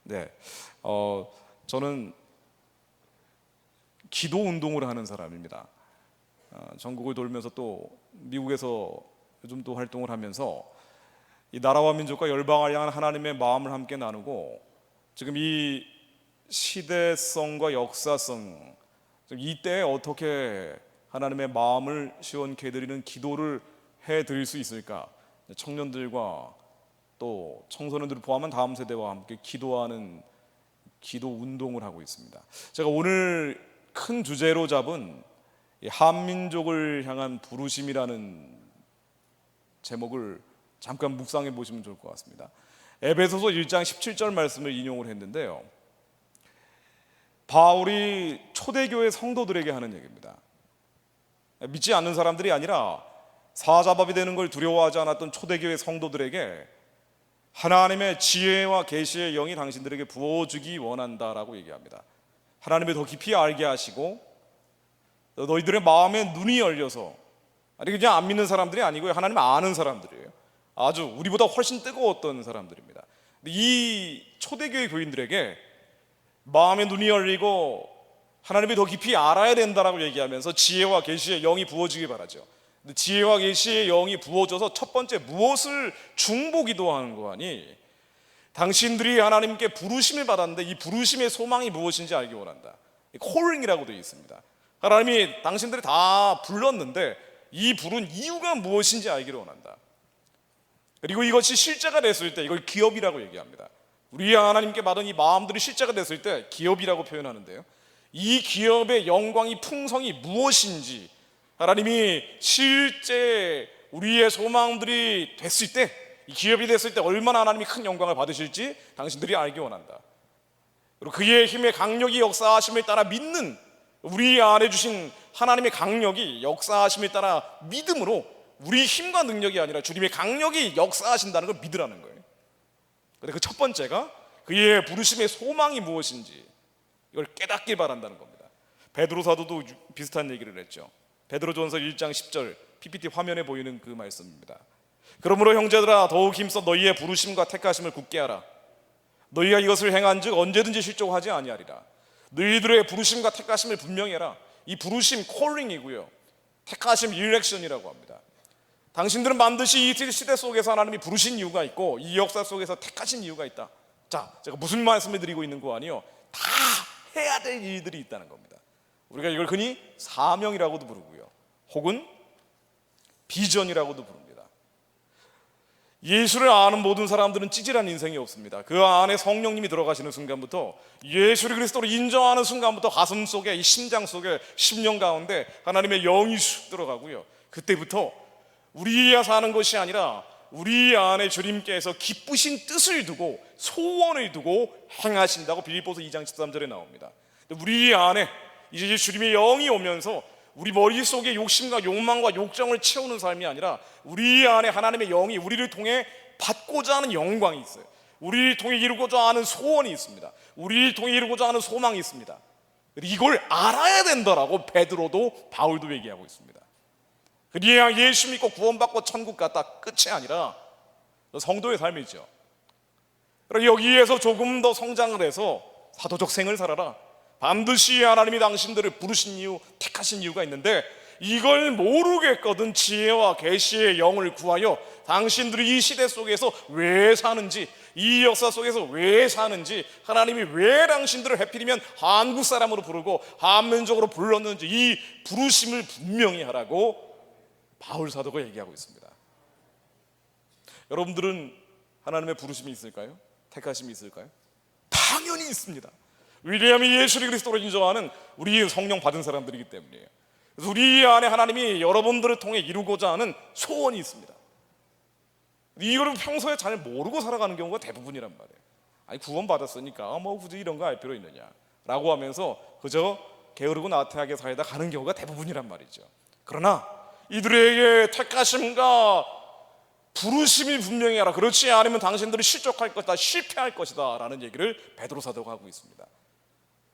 네, 저는 기도 운동을 하는 사람입니다. 전국을 돌면서 또 미국에서 요즘 또 활동을 하면서 이 나라와 민족과 열방을 향한 하나님의 마음을 함께 나누고, 지금 이 시대성과 역사성, 이 때에 어떻게 하나님의 마음을 시원케 해드리는 기도를 해드릴 수 있을까, 청년들과 또 청소년들을 포함한 다음 세대와 함께 기도하는 기도 운동을 하고 있습니다. 제가 오늘 큰 주제로 잡은 이 한민족을 향한 부르심이라는 제목을 잠깐 묵상해 보시면 좋을 것 같습니다. 에베소서 1장 17절 말씀을 인용을 했는데요, 바울이 초대교회 성도들에게 하는 얘기입니다. 믿지 않는 사람들이 아니라 사자밥이 되는 걸 두려워하지 않았던 초대교회 성도들에게 하나님의 지혜와 계시의 영이 당신들에게 부어주기 원한다라고 얘기합니다. 하나님을 더 깊이 알게 하시고 너희들의 마음에 눈이 열려서, 아니 그냥 안 믿는 사람들이 아니고요, 하나님 아는 사람들이에요. 아주 우리보다 훨씬 뜨거웠던 사람들입니다. 이 초대교회 교인들에게 마음의 눈이 열리고 하나님을 더 깊이 알아야 된다라고 얘기하면서 지혜와 계시의 영이 부어지기 바라죠. 근데 지혜와 계시의 영이 부어져서 첫 번째 무엇을 중보기도 하는 거 아니, 당신들이 하나님께 부르심을 받았는데 이 부르심의 소망이 무엇인지 알기 원한다. 콜링이라고 되어 있습니다. 하나님이 당신들이 다 불렀는데 이 부른 이유가 무엇인지 알기를 원한다. 그리고 이것이 실제가 됐을 때 이걸 기업이라고 얘기합니다. 우리 하나님께 받은 이 마음들이 실제가 됐을 때 기업이라고 표현하는데요, 이 기업의 영광이 풍성이 무엇인지, 하나님이 실제 우리의 소망들이 됐을 때, 이 기업이 됐을 때 얼마나 하나님이 큰 영광을 받으실지 당신들이 알기 원한다. 그리고 그의 힘의 강력이 역사하심을 따라 믿는, 우리 안에 주신 하나님의 강력이 역사하심을 따라 믿음으로, 우리 힘과 능력이 아니라 주님의 강력이 역사하신다는 걸 믿으라는 거예요. 근데 그 첫 번째가 그의 부르심의 소망이 무엇인지 이걸 깨닫길 바란다는 겁니다. 베드로 사도도 비슷한 얘기를 했죠. 베드로전서 1장 10절 PPT 화면에 보이는 그 말씀입니다. 그러므로 형제들아 더욱 힘써 너희의 부르심과 택하심을 굳게 하라. 너희가 이것을 행한즉 언제든지 실족하지 아니하리라. 너희들의 부르심과 택하심을 분명히 해라. 이 부르심 콜링이고요, 택하심 일렉션이라고 합니다. 당신들은 반드시 이 시대 속에서 하나님이 부르신 이유가 있고 이 역사 속에서 택하신 이유가 있다. 자, 제가 무슨 말씀을 드리고 있는 거 아니요, 다 해야 될 일들이 있다는 겁니다. 우리가 이걸 흔히 사명이라고도 부르고요, 혹은 비전이라고도 부릅니다. 예수를 아는 모든 사람들은 찌질한 인생이 없습니다. 그 안에 성령님이 들어가시는 순간부터, 예수를 그리스도로 인정하는 순간부터 가슴 속에, 이 심장 속에, 심령 가운데 하나님의 영이 쑥 들어가고요, 그때부터 우리야 사는 것이 아니라 우리 안에 주님께서 기쁘신 뜻을 두고 소원을 두고 행하신다고 빌립보서 2장 13절에 나옵니다. 우리 안에 이제 주님의 영이 오면서 우리 머릿속에 욕심과 욕망과 욕정을 채우는 삶이 아니라 우리 안에 하나님의 영이 우리를 통해 받고자 하는 영광이 있어요. 우리를 통해 이루고자 하는 소원이 있습니다. 우리를 통해 이루고자 하는 소망이 있습니다. 이걸 알아야 된다라고 베드로도 바울도 얘기하고 있습니다. 그냥 예수 믿고 구원받고 천국 갔다 끝이 아니라 성도의 삶이죠. 여기에서 조금 더 성장을 해서 사도적 생을 살아라. 반드시 하나님이 당신들을 부르신 이유, 택하신 이유가 있는데 이걸 모르겠거든 지혜와 계시의 영을 구하여 당신들이 이 시대 속에서 왜 사는지, 이 역사 속에서 왜 사는지, 하나님이 왜 당신들을 해필이면 한국 사람으로 부르고 한민족으로 불렀는지 이 부르심을 분명히 하라고 바울 사도가 얘기하고 있습니다. 여러분들은 하나님의 부르심이 있을까요? 택하심이 있을까요? 당연히 있습니다. 왜냐하면 예수 그리스도로 인정하는 우리 성령 받은 사람들이기 때문이에요. 그래서 우리 안에 하나님이 여러분들을 통해 이루고자 하는 소원이 있습니다. 이거를 평소에 잘 모르고 살아가는 경우가 대부분이란 말이에요. 아니 구원받았으니까 뭐 굳이 이런 거 알 필요 있느냐 라고 하면서 그저 게으르고 나태하게 살다 가는 경우가 대부분이란 말이죠. 그러나 이들에게 택하심과 부르심이 분명히 하라. 그렇지 않으면 당신들이 실족할 것이다, 실패할 것이다 라는 얘기를 베드로 사도가 하고 있습니다.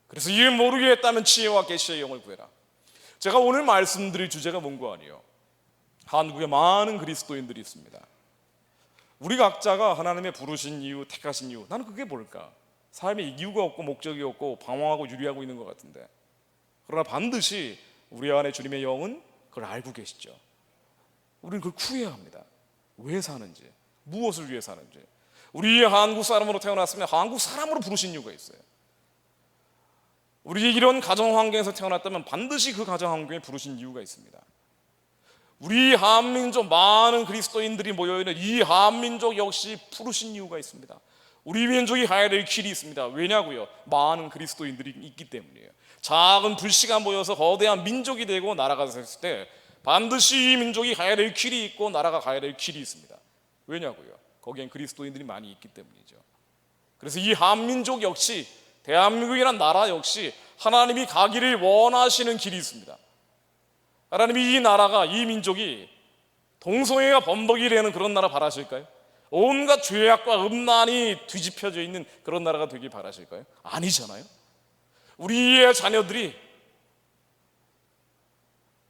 그래서 이를 모르겠다면 지혜와 계시의 영을 구해라. 제가 오늘 말씀드릴 주제가 뭔고 아니에요, 한국에 많은 그리스도인들이 있습니다. 우리 각자가 하나님의 부르신 이유, 택하신 이유, 나는 그게 뭘까? 삶에 이유가 없고 목적이 없고 방황하고 유리하고 있는 것 같은데, 그러나 반드시 우리 안에 주님의 영은 그걸 알고 계시죠. 우리는 그걸 구해야 합니다. 왜 사는지, 무엇을 위해 사는지. 우리 한국 사람으로 태어났으면 한국 사람으로 부르신 이유가 있어요. 우리 이런 가정 환경에서 태어났다면 반드시 그 가정 환경에 부르신 이유가 있습니다. 우리 한민족 많은 그리스도인들이 모여있는 이 한민족 역시 부르신 이유가 있습니다. 우리 민족이 가야 될 길이 있습니다. 왜냐고요? 많은 그리스도인들이 있기 때문이에요. 작은 불씨가 모여서 거대한 민족이 되고 나라가 됐을 때 반드시 이 민족이 가야 될 길이 있고 나라가 가야 될 길이 있습니다. 왜냐고요? 거기엔 그리스도인들이 많이 있기 때문이죠. 그래서 이 한민족 역시, 대한민국이란 나라 역시 하나님이 가기를 원하시는 길이 있습니다. 하나님이 이 나라가, 이 민족이 동성애가 범벅이 되는 그런 나라 바라실까요? 온갖 죄악과 음란이 뒤집혀져 있는 그런 나라가 되길 바라실까요? 아니잖아요. 우리의 자녀들이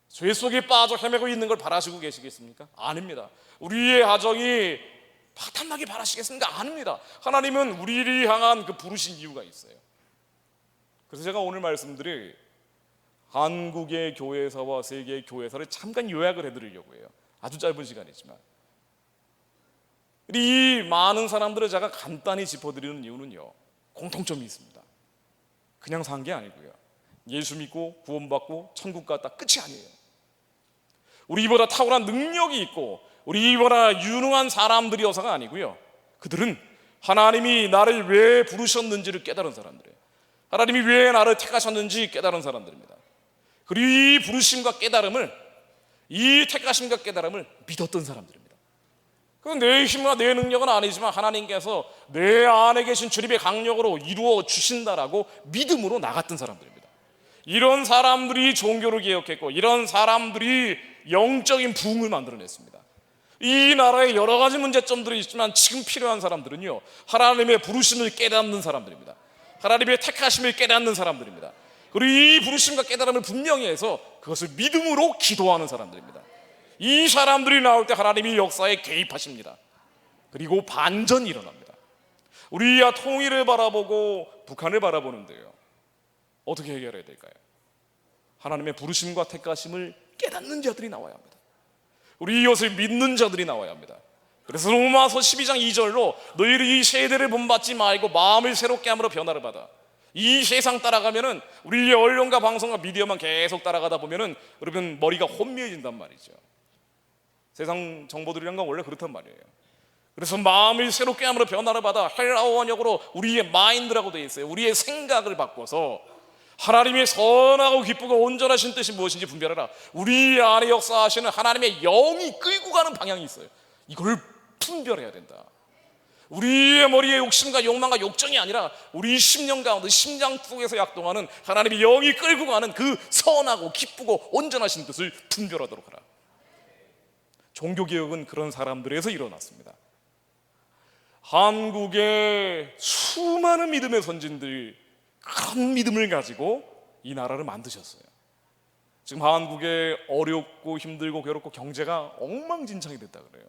죄 속에 빠져 헤매고 있는 걸 바라시고 계시겠습니까? 아닙니다. 우리의 가정이 파탄나게 바라시겠습니까? 아닙니다. 하나님은 우리를 향한 그 부르신 이유가 있어요. 그래서 제가 오늘 말씀드릴 한국의 교회사와 세계의 교회사를 잠깐 요약을 해드리려고 해요. 아주 짧은 시간이지만 이 많은 사람들을 제가 간단히 짚어드리는 이유는요, 공통점이 있습니다. 그냥 산 게 아니고요, 예수 믿고 구원받고 천국 갔다 끝이 아니에요. 우리보다 탁월한 능력이 있고 우리보다 유능한 사람들이어서가 아니고요, 그들은 하나님이 나를 왜 부르셨는지를 깨달은 사람들이에요. 하나님이 왜 나를 택하셨는지 깨달은 사람들입니다. 그리고 이 부르심과 깨달음을, 이 택하심과 깨달음을 믿었던 사람들입니다. 그건 내 힘과 내 능력은 아니지만 하나님께서 내 안에 계신 주님의 강력으로 이루어 주신다라고 믿음으로 나갔던 사람들입니다. 이런 사람들이 종교를 개혁했고 이런 사람들이 영적인 부흥을 만들어냈습니다. 이 나라에 여러 가지 문제점들이 있지만 지금 필요한 사람들은요, 하나님의 부르심을 깨닫는 사람들입니다. 하나님의 택하심을 깨닫는 사람들입니다. 그리고 이 부르심과 깨달음을 분명히 해서 그것을 믿음으로 기도하는 사람들입니다. 이 사람들이 나올 때 하나님이 역사에 개입하십니다. 그리고 반전이 일어납니다. 우리야 통일을 바라보고 북한을 바라보는데요, 어떻게 해결해야 될까요? 하나님의 부르심과 택하심을 깨닫는 자들이 나와야 합니다. 우리 이것을 믿는 자들이 나와야 합니다. 그래서 로마서 12장 2절로 너희를 이 세대를 본받지 말고 마음을 새롭게 함으로 변화를 받아. 이 세상 따라가면은, 우리의 언론과 방송과 미디어만 계속 따라가다 보면은 여러분 머리가 혼미해진단 말이죠. 세상 정보들이란 건 원래 그렇단 말이에요. 그래서 마음을 새롭게 함으로 변화를 받아, 헬라어 원역으로 우리의 마인드라고 되어 있어요. 우리의 생각을 바꿔서 하나님의 선하고 기쁘고 온전하신 뜻이 무엇인지 분별하라. 우리 안에 역사하시는 하나님의 영이 끌고 가는 방향이 있어요. 이걸 분별해야 된다. 우리의 머리에 욕심과 욕망과 욕정이 아니라 우리 심령 가운데, 심장 속에서 약동하는 하나님의 영이 끌고 가는 그 선하고 기쁘고 온전하신 뜻을 분별하도록 하라. 종교개혁은 그런 사람들에서 일어났습니다. 한국의 수많은 믿음의 선진들이 그런 믿음을 가지고 이 나라를 만드셨어요. 지금 한국에 어렵고 힘들고 괴롭고 경제가 엉망진창이 됐다 그래요.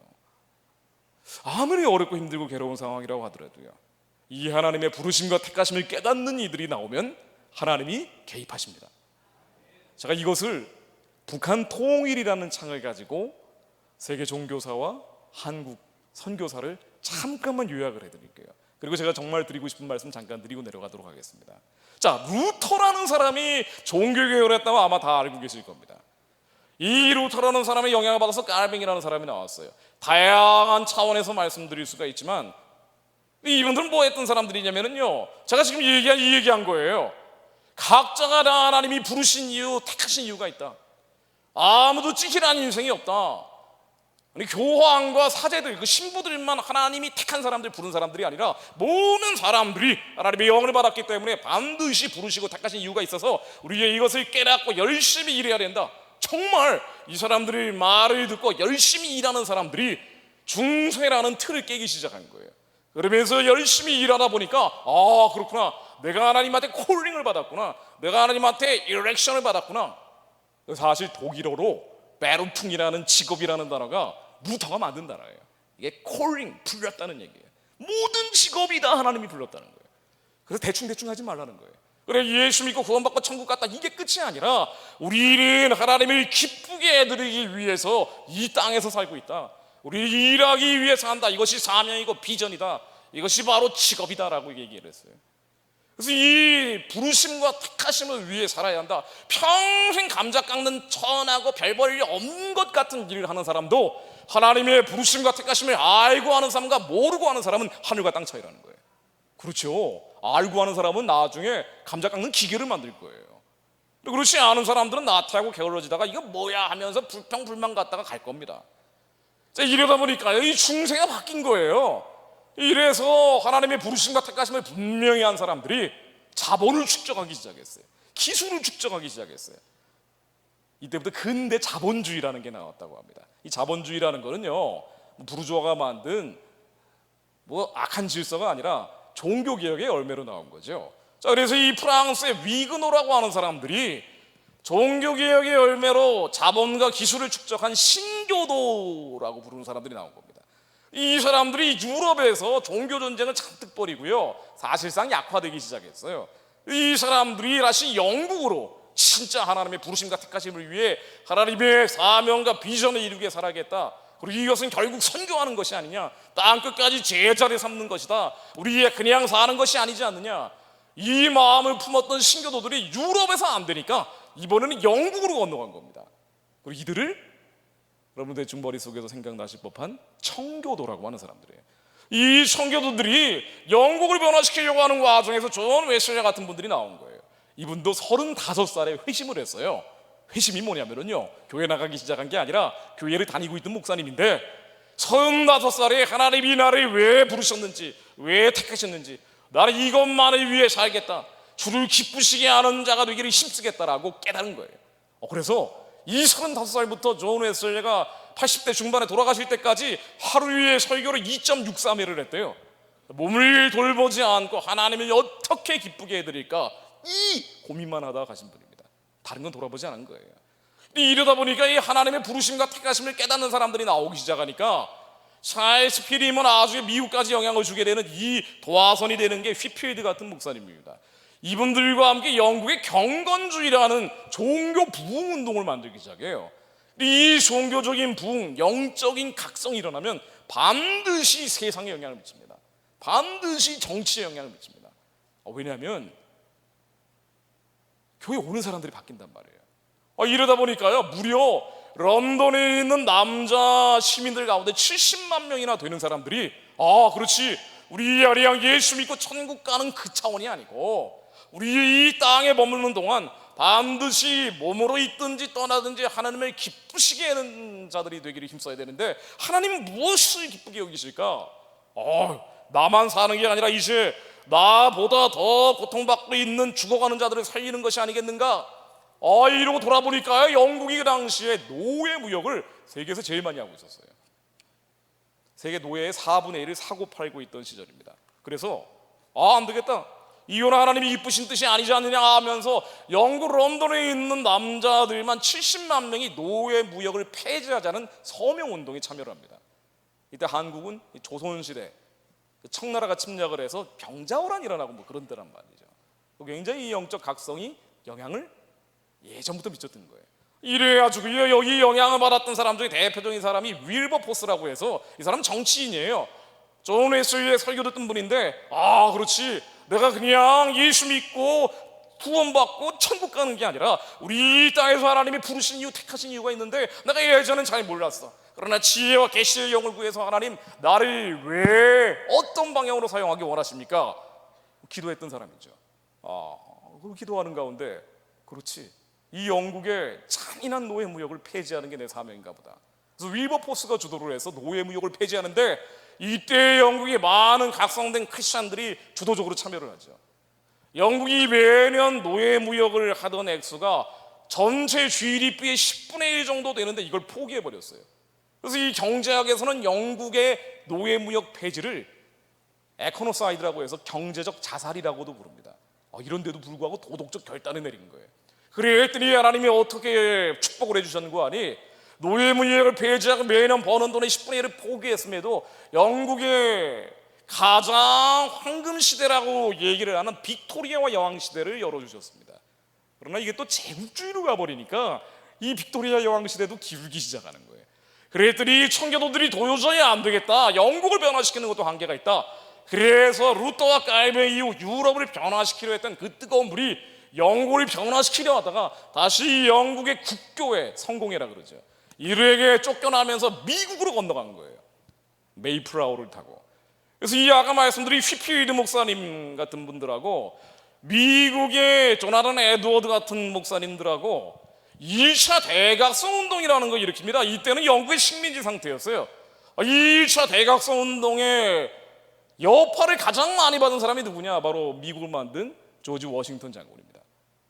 아무리 어렵고 힘들고 괴로운 상황이라고 하더라도요, 이 하나님의 부르심과 택하심을 깨닫는 이들이 나오면 하나님이 개입하십니다. 제가 이것을 북한 통일이라는 창을 가지고 세계 종교사와 한국 선교사를 잠깐만 요약을 해드릴게요. 그리고 제가 정말 드리고 싶은 말씀 잠깐 드리고 내려가도록 하겠습니다. 자, 루터라는 사람이 종교개혁을 했다고 아마 다 알고 계실 겁니다. 이 루터라는 사람의 영향을 받아서 깔뱅이라는 사람이 나왔어요. 다양한 차원에서 말씀드릴 수가 있지만 이분들은 뭐 했던 사람들이냐면요, 제가 지금 얘기한 거예요. 각자가 다 하나님이 부르신 이유, 택하신 이유가 있다. 아무도 찍히라는 인생이 없다. 아니, 교황과 사제들, 그 신부들만 하나님이 택한 사람들, 부른 사람들이 아니라 모든 사람들이 하나님의 영을 받았기 때문에 반드시 부르시고 택하신 이유가 있어서 우리가 이것을 깨닫고 열심히 일해야 된다. 정말 이 사람들이 말을 듣고 열심히 일하는 사람들이 중세라는 틀을 깨기 시작한 거예요. 그러면서 열심히 일하다 보니까, 아, 그렇구나, 내가 하나님한테 콜링을 받았구나, 내가 하나님한테 이렉션을 받았구나. 사실 독일어로 베르퉁이라는 직업이라는 단어가 루터가 만든 단어예요. 이게 콜링, 불렀다는 얘기예요. 모든 직업이 다 하나님이 불렀다는 거예요. 그래서 대충 하지 말라는 거예요. 그래, 예수 믿고 구원받고 천국 갔다, 이게 끝이 아니라 우리는 하나님을 기쁘게 해드리기 위해서 이 땅에서 살고 있다. 우리 일하기 위해서 한다. 이것이 사명이고 비전이다. 이것이 바로 직업이다라고 얘기를 했어요. 그래서 이 부르심과 택하심을 위해 살아야 한다. 평생 감자 깎는 천하고 별 볼 일 없는 것 같은 일을 하는 사람도 하나님의 부르심과 택하심을 알고 하는 사람과 모르고 하는 사람은 하늘과 땅 차이라는 거예요. 그렇죠. 알고 하는 사람은 나중에 감자 깎는 기계를 만들 거예요. 그렇지 않은 사람들은 나태하고 게을러지다가 이거 뭐야 하면서 불평불만 갖다가 갈 겁니다. 자, 이러다 보니까 이 중세가 바뀐 거예요. 이래서 하나님의 부르심과 택하심을 분명히 한 사람들이 자본을 축적하기 시작했어요. 기술을 축적하기 시작했어요. 이때부터 근대 자본주의라는 게 나왔다고 합니다. 이 자본주의라는 거는요, 부르주아가 만든 뭐 악한 질서가 아니라 종교개혁의 열매로 나온 거죠. 자, 그래서 이 프랑스의 위그노라고 하는 사람들이 종교개혁의 열매로 자본과 기술을 축적한 신교도라고 부르는 사람들이 나온 겁니다. 이 사람들이 유럽에서 종교전쟁을 잔뜩 벌이고요, 사실상 약화되기 시작했어요. 이 사람들이 다시 영국으로 진짜 하나님의 부르심과 택하심을 위해 하나님의 사명과 비전을 이루게 살아야겠다. 그리고 이것은 결국 선교하는 것이 아니냐, 땅끝까지 제자리 삼는 것이다, 우리의 그냥 사는 것이 아니지 않느냐, 이 마음을 품었던 신교도들이 유럽에서 안 되니까 이번에는 영국으로 건너간 겁니다. 그리고 이들을 여러분 대충 머릿속에서 생각나실 법한 청교도라고 하는 사람들이에요. 이 청교도들이 영국을 변화시키려고 하는 과정에서 존 웨슬리 같은 분들이 나온 거예요. 이분도 35살에 회심을 했어요. 회심이 뭐냐면요, 교회 나가기 시작한 게 아니라 교회를 다니고 있던 목사님인데 35살에 하나님이 나를 왜 부르셨는지, 왜 택하셨는지, 나는 이것만을 위해 살겠다, 주를 기쁘시게 하는 자가 되기를 힘쓰겠다라고 깨달은 거예요. 그래서 이 35살부터 존 웨슬리가 80대 중반에 돌아가실 때까지 하루에 설교를 2.63회를 했대요. 몸을 돌보지 않고 하나님을 어떻게 기쁘게 해드릴까, 이 고민만 하다가 가신 분입니다. 다른 건 돌아보지 않은 거예요. 이러다 보니까 이 하나님의 부르심과 택하심을 깨닫는 사람들이 나오기 시작하니까 찰스 피리먼 아주 미국까지 영향을 주게 되는 이 도화선이 되는 게 휘필드 같은 목사님입니다. 이분들과 함께 영국의 경건주의라는 종교 부흥 운동을 만들기 시작해요. 이 종교적인 부흥, 영적인 각성이 일어나면 반드시 세상에 영향을 미칩니다. 반드시 정치에 영향을 미칩니다. 왜냐하면 교회 오는 사람들이 바뀐단 말이에요. 이러다 보니까요, 무려 런던에 있는 남자 시민들 가운데 70만 명이나 되는 사람들이, 그렇지, 우리 아리랑 예수 믿고 천국 가는 그 차원이 아니고 우리 이 땅에 머무는 동안 반드시 몸으로 있든지 떠나든지 하나님을 기쁘시게 하는 자들이 되기를 힘써야 되는데, 하나님은 무엇을 기쁘게 여기실까? 나만 사는 게 아니라 이제 나보다 더 고통받고 있는 죽어가는 자들을 살리는 것이 아니겠는가? 이러고 돌아보니까 영국이 그 당시에 노예 무역을 세계에서 제일 많이 하고 있었어요. 세계 노예의 4분의 1을 사고 팔고 있던 시절입니다. 그래서 안 되겠다, 이혼은 하나님이 이쁘신 뜻이 아니지 않느냐 하면서 영국 런던에 있는 남자들만 70만 명이 노예 무역을 폐지하자는 서명운동에 참여를 합니다. 이때 한국은 조선시대 청나라가 침략을 해서 병자호란이 일어나고 뭐 그런 때란 말이죠. 굉장히 이 영적 각성이 영향을 예전부터 미쳤던 거예요. 이래가지고 여기 영향을 받았던 사람 중에 대표적인 사람이 윌버포스라고 해서, 이 사람은 정치인이에요. 존 웨슬리의 설교 듣던 분인데, 그렇지, 내가 그냥 예수 믿고 구원받고 천국 가는 게 아니라 우리 땅에서 하나님이 부르신 이유, 택하신 이유가 있는데 내가 예전엔 잘 몰랐어. 그러나 지혜와 계시의 영을 구해서 하나님 나를 왜 어떤 방향으로 사용하기 원하십니까? 기도했던 사람이죠. 그 기도하는 가운데, 그렇지, 이 영국의 잔인한 노예 무역을 폐지하는 게 내 사명인가 보다. 그래서 윌버포스가 주도를 해서 노예 무역을 폐지하는데, 이때 영국의 많은 각성된 크리스찬들이 주도적으로 참여를 하죠. 영국이 매년 노예 무역을 하던 액수가 전체 GDP의 10분의 1 정도 되는데 이걸 포기해버렸어요. 그래서 이 경제학에서는 영국의 노예 무역 폐지를 에코노사이드라고 해서 경제적 자살이라고도 부릅니다. 이런데도 불구하고 도덕적 결단을 내린 거예요. 그랬더니 하나님이 어떻게 축복을 해주셨는 거 아니? 노예 무역을 폐지하고 매년 버는 돈의 10분의 1을 포기했음에도 영국의 가장 황금 시대라고 얘기를 하는 빅토리아와 여왕 시대를 열어주셨습니다. 그러나 이게 또 제국주의로 가버리니까 이 빅토리아 여왕 시대도 기울기 시작하는 거예요. 그랬더니 청교도들이 도저히 안 되겠다, 영국을 변화시키는 것도 한계가 있다. 그래서 루터와 깔베 이후 유럽을 변화시키려 했던 그 뜨거운 불이 영국을 변화시키려 하다가 다시 영국의 국교회, 성공회라 그러죠, 이들에게 쫓겨나면서 미국으로 건너간 거예요, 메이플라워를 타고. 그래서 이 아까 말씀드린 휘피위드 목사님 같은 분들하고 미국의 조나단 에드워드 같은 목사님들하고 2차 대각성 운동이라는 걸 일으킵니다. 이때는 영국의 식민지 상태였어요. 2차 대각성 운동의 여파를 가장 많이 받은 사람이 누구냐? 바로 미국을 만든 조지 워싱턴 장군입니다.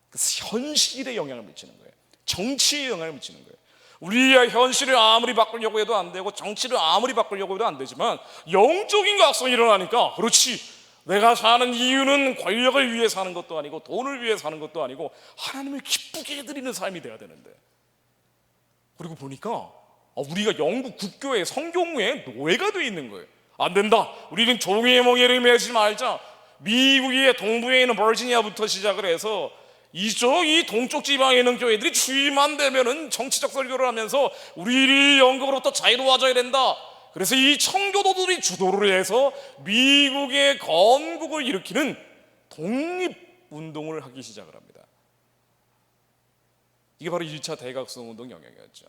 그래서 현실에 영향을 미치는 거예요. 정치에 영향을 미치는 거예요. 우리의 현실을 아무리 바꾸려고 해도 안 되고 정치를 아무리 바꾸려고 해도 안 되지만 영적인 각성이 일어나니까, 그렇지, 내가 사는 이유는 권력을 위해 사는 것도 아니고 돈을 위해 사는 것도 아니고 하나님을 기쁘게 해드리는 삶이 돼야 되는데, 그리고 보니까 우리가 영국 국교의 성교무에 노예가 돼 있는 거예요. 안 된다, 우리는 종의 멍에를 매지 말자. 미국의 동부에 있는 버지니아부터 시작을 해서 이 동쪽 지방에 있는 교회들이 주의만 되면은 정치적 설교를 하면서 우리 영국으로부터 자유로워져야 된다. 그래서 이 청교도들이 주도를 해서 미국의 건국을 일으키는 독립운동을 하기 시작을 합니다. 이게 바로 1차 대각성 운동 영향이었죠.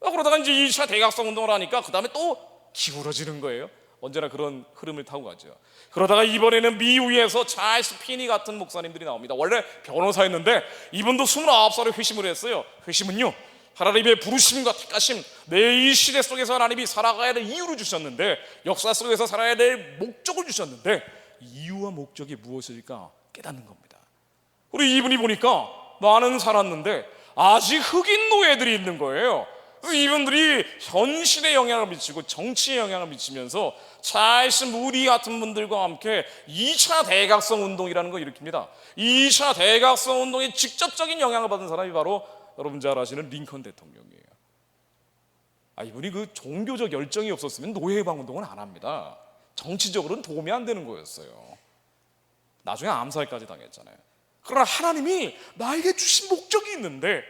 그러다가 이제 2차 대각성 운동을 하니까 그 다음에 또 기울어지는 거예요. 언제나 그런 흐름을 타고 가죠. 그러다가 이번에는 미국에서 찰스 피니 같은 목사님들이 나옵니다. 원래 변호사였는데 이분도 29살에 회심을 했어요. 회심은요, 하나님의 부르심과 택하심, 내 이 시대 속에서 하나님이 살아가야 될 이유를 주셨는데, 역사 속에서 살아야 될 목적을 주셨는데, 이유와 목적이 무엇일까 깨닫는 겁니다. 우리 이분이 보니까 나는 살았는데 아직 흑인 노예들이 있는 거예요. 이분들이 현실에 영향을 미치고 정치에 영향을 미치면서 찰스 무디 같은 분들과 함께 2차 대각성 운동이라는 걸 일으킵니다. 2차 대각성 운동에 직접적인 영향을 받은 사람이 바로 여러분 잘 아시는 링컨 대통령이에요. 이분이 그 종교적 열정이 없었으면 노예 해방 운동은 안 합니다. 정치적으로는 도움이 안 되는 거였어요. 나중에 암살까지 당했잖아요. 그러나 하나님이 나에게 주신 목적이 있는데,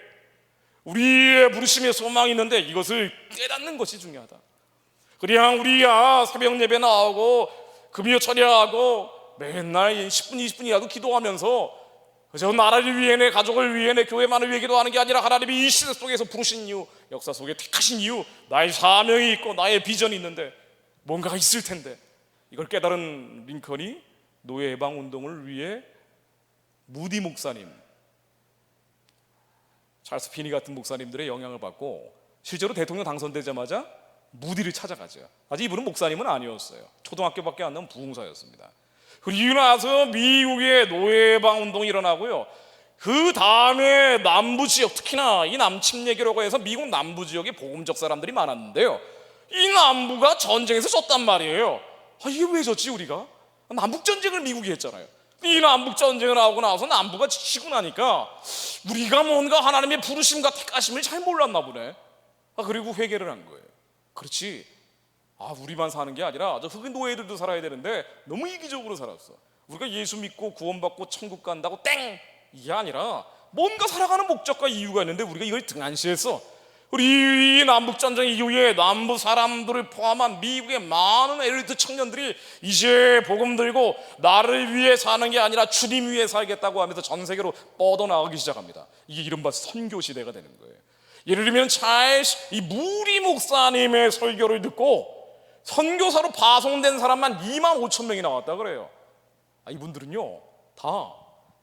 우리의 부르심에 소망이 있는데 이것을 깨닫는 것이 중요하다. 그냥 우리야 새벽 예배 나오고 금요 철야하고 맨날 10분 20분이라도 기도하면서 그저 나라를 위해, 내 가족을 위해, 내 교회만을 위해 기도하는 게 아니라 하나님이 이 시대 속에서 부르신 이유, 역사 속에 택하신 이유, 나의 사명이 있고 나의 비전이 있는데 뭔가가 있을 텐데, 이걸 깨달은 링컨이 노예 해방 운동을 위해 무디 목사님, 찰스 피니 같은 목사님들의 영향을 받고 실제로 대통령 당선되자마자 무디를 찾아가죠. 아직 이분은 목사님은 아니었어요. 초등학교밖에 안 나온 부흥사였습니다. 그리고 나서 미국의 노예방 운동이 일어나고요, 그 다음에 남부 지역, 특히나 이 남침례교라고 해서 미국 남부 지역에 복음적 사람들이 많았는데요, 이 남부가 전쟁에서 졌단 말이에요. 이게 왜 졌지? 우리가 남북전쟁을 미국이 했잖아요. 이 남북전쟁을 하고 나서 남부가 지치고 나니까 우리가 뭔가 하나님의 부르심과 택하심을 잘 몰랐나 보네. 그리고 회개를 한 거예요. 그렇지, 우리만 사는 게 아니라 저 흑인 노예들도 살아야 되는데 너무 이기적으로 살았어. 우리가 예수 믿고 구원받고 천국 간다고 땡, 이게 아니라 뭔가 살아가는 목적과 이유가 있는데 우리가 이걸 등한시했어. 우리 남북전쟁 이후에 남부 사람들을 포함한 미국의 많은 엘리트 청년들이 이제 복음 들고 나를 위해 사는 게 아니라 주님 위해 살겠다고 하면서 전 세계로 뻗어나가기 시작합니다. 이게 이른바 선교 시대가 되는 거예요. 예를 들면 찰스 이 무리 목사님의 설교를 듣고 선교사로 파송된 사람만 25,000명이 나왔다 그래요. 이분들은요 다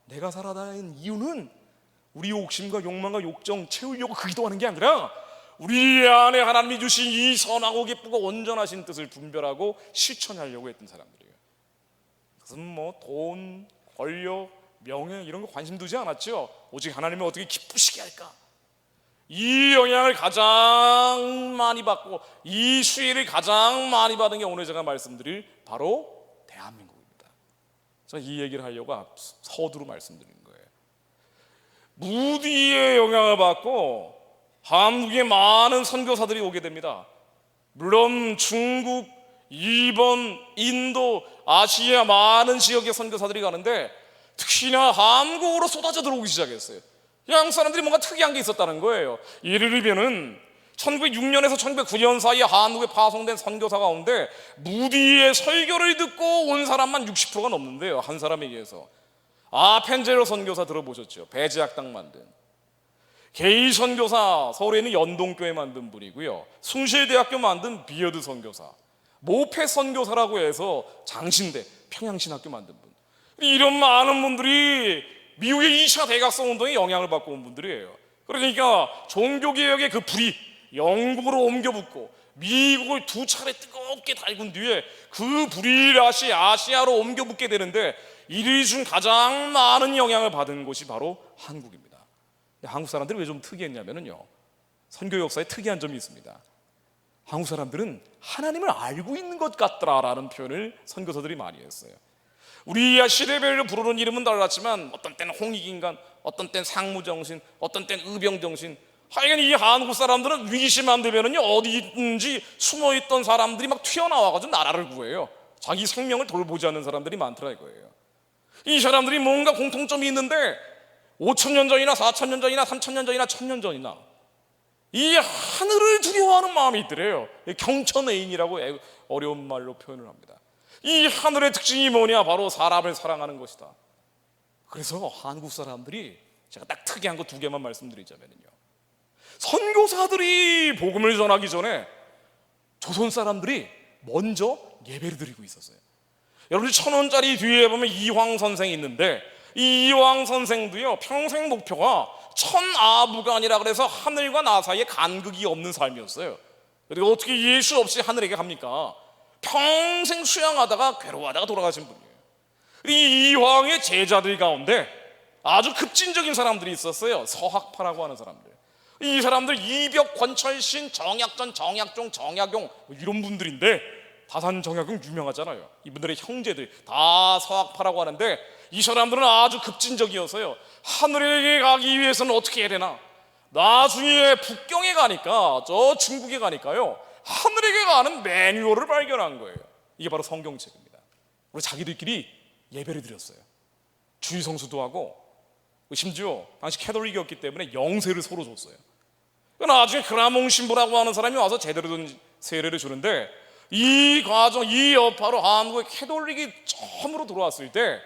내가 살아다니는 이유는 우리 욕심과 욕망과 욕정 채우려고 그 기도하는 게 아니라 우리 안에 하나님이 주신 이 선하고 기쁘고 온전하신 뜻을 분별하고 실천하려고 했던 사람들이에요. 그것은 뭐 돈, 권력, 명예 이런 거 관심 두지 않았죠. 오직 하나님을 어떻게 기쁘시게 할까, 이 영향을 가장 많이 받고 이 수혜를 가장 많이 받은 게 오늘 제가 말씀드릴 바로 대한민국입니다. 제가 이 얘기를 하려고 서두로 말씀드리는 거예요. 무디의 영향을 받고 한국에 많은 선교사들이 오게 됩니다. 물론 중국, 일본, 인도, 아시아 많은 지역의 선교사들이 가는데 특히나 한국으로 쏟아져 들어오기 시작했어요. 한국 사람들이 뭔가 특이한 게 있었다는 거예요. 예를 들면은 1906년에서 1909년 사이에 한국에 파송된 선교사 가운데 무디의 설교를 듣고 온 사람만 60%가 넘는데요. 한 사람에게서. 아펜젤러 선교사 들어보셨죠? 배제학당 만든. 게이 선교사 서울에 있는 연동교회 만든 분이고요. 숭실대학교 만든 비어드 선교사. 모페 선교사라고 해서 장신대 평양신학교 만든 분. 이런 많은 분들이 미국의 2차 대각성 운동에 영향을 받고 온 분들이에요. 그러니까 종교개혁의 그 불이 영국으로 옮겨붙고 미국을 두 차례 뜨겁게 달군 뒤에 그 불이 다시 아시아로 옮겨붙게 되는데 이리 중 가장 많은 영향을 받은 곳이 바로 한국입니다. 한국 사람들이 왜 좀 특이했냐면요, 선교 역사에 특이한 점이 있습니다. 한국 사람들은 하나님을 알고 있는 것 같더라라는 표현을 선교사들이 많이 했어요. 우리 시대별로 부르는 이름은 달랐지만 어떤 때는 홍익인간, 어떤 때는 상무정신, 어떤 때는 의병정신. 하여간 이 한국 사람들은 위기심 안 되면은요 어디든지 숨어있던 사람들이 막 튀어나와가지고 나라를 구해요. 자기 생명을 돌보지 않는 사람들이 많더라 이거예요. 이 사람들이 뭔가 공통점이 있는데 5,000년 전이나 4,000년 전이나 3,000년 전이나 1,000년 전이나 이 하늘을 두려워하는 마음이 있더래요. 경천애인이라고 어려운 말로 표현을 합니다. 이 하늘의 특징이 뭐냐? 바로 사람을 사랑하는 것이다. 그래서 한국 사람들이 제가 딱 특이한 거 2개만 말씀드리자면요, 선교사들이 복음을 전하기 전에 조선 사람들이 먼저 예배를 드리고 있었어요. 여러분들 1,000원짜리 뒤에 보면 이황 선생이 있는데 이 이황 선생도요 평생 목표가 천아부간이라 그래서 하늘과 나 사이에 간극이 없는 삶이었어요. 그리고 어떻게 예수 없이 하늘에게 갑니까? 평생 수양하다가 괴로워하다가 돌아가신 분이에요. 이 이황의 제자들 가운데 아주 급진적인 사람들이 있었어요. 서학파라고 하는 사람들. 이 사람들 이벽, 권철신, 정약전, 정약종, 정약용 이런 분들인데 다산 정약용 유명하잖아요. 이분들의 형제들 다 서학파라고 하는데 이 사람들은 아주 급진적이어서요 하늘에 가기 위해서는 어떻게 해야 되나, 나중에 북경에 가니까 저 중국에 가니까요 하늘에게 가는 매뉴얼을 발견한 거예요. 이게 바로 성경책입니다. 우리 자기들끼리 예배를 드렸어요. 주의 성수도 하고 심지어 당시 캐톨릭이었기 때문에 영세를 서로 줬어요. 나중에 그라몽 신부라고 하는 사람이 와서 제대로 된 세례를 주는데 이 과정, 이 여파로 한국의 캐톨릭이 처음으로 들어왔을 때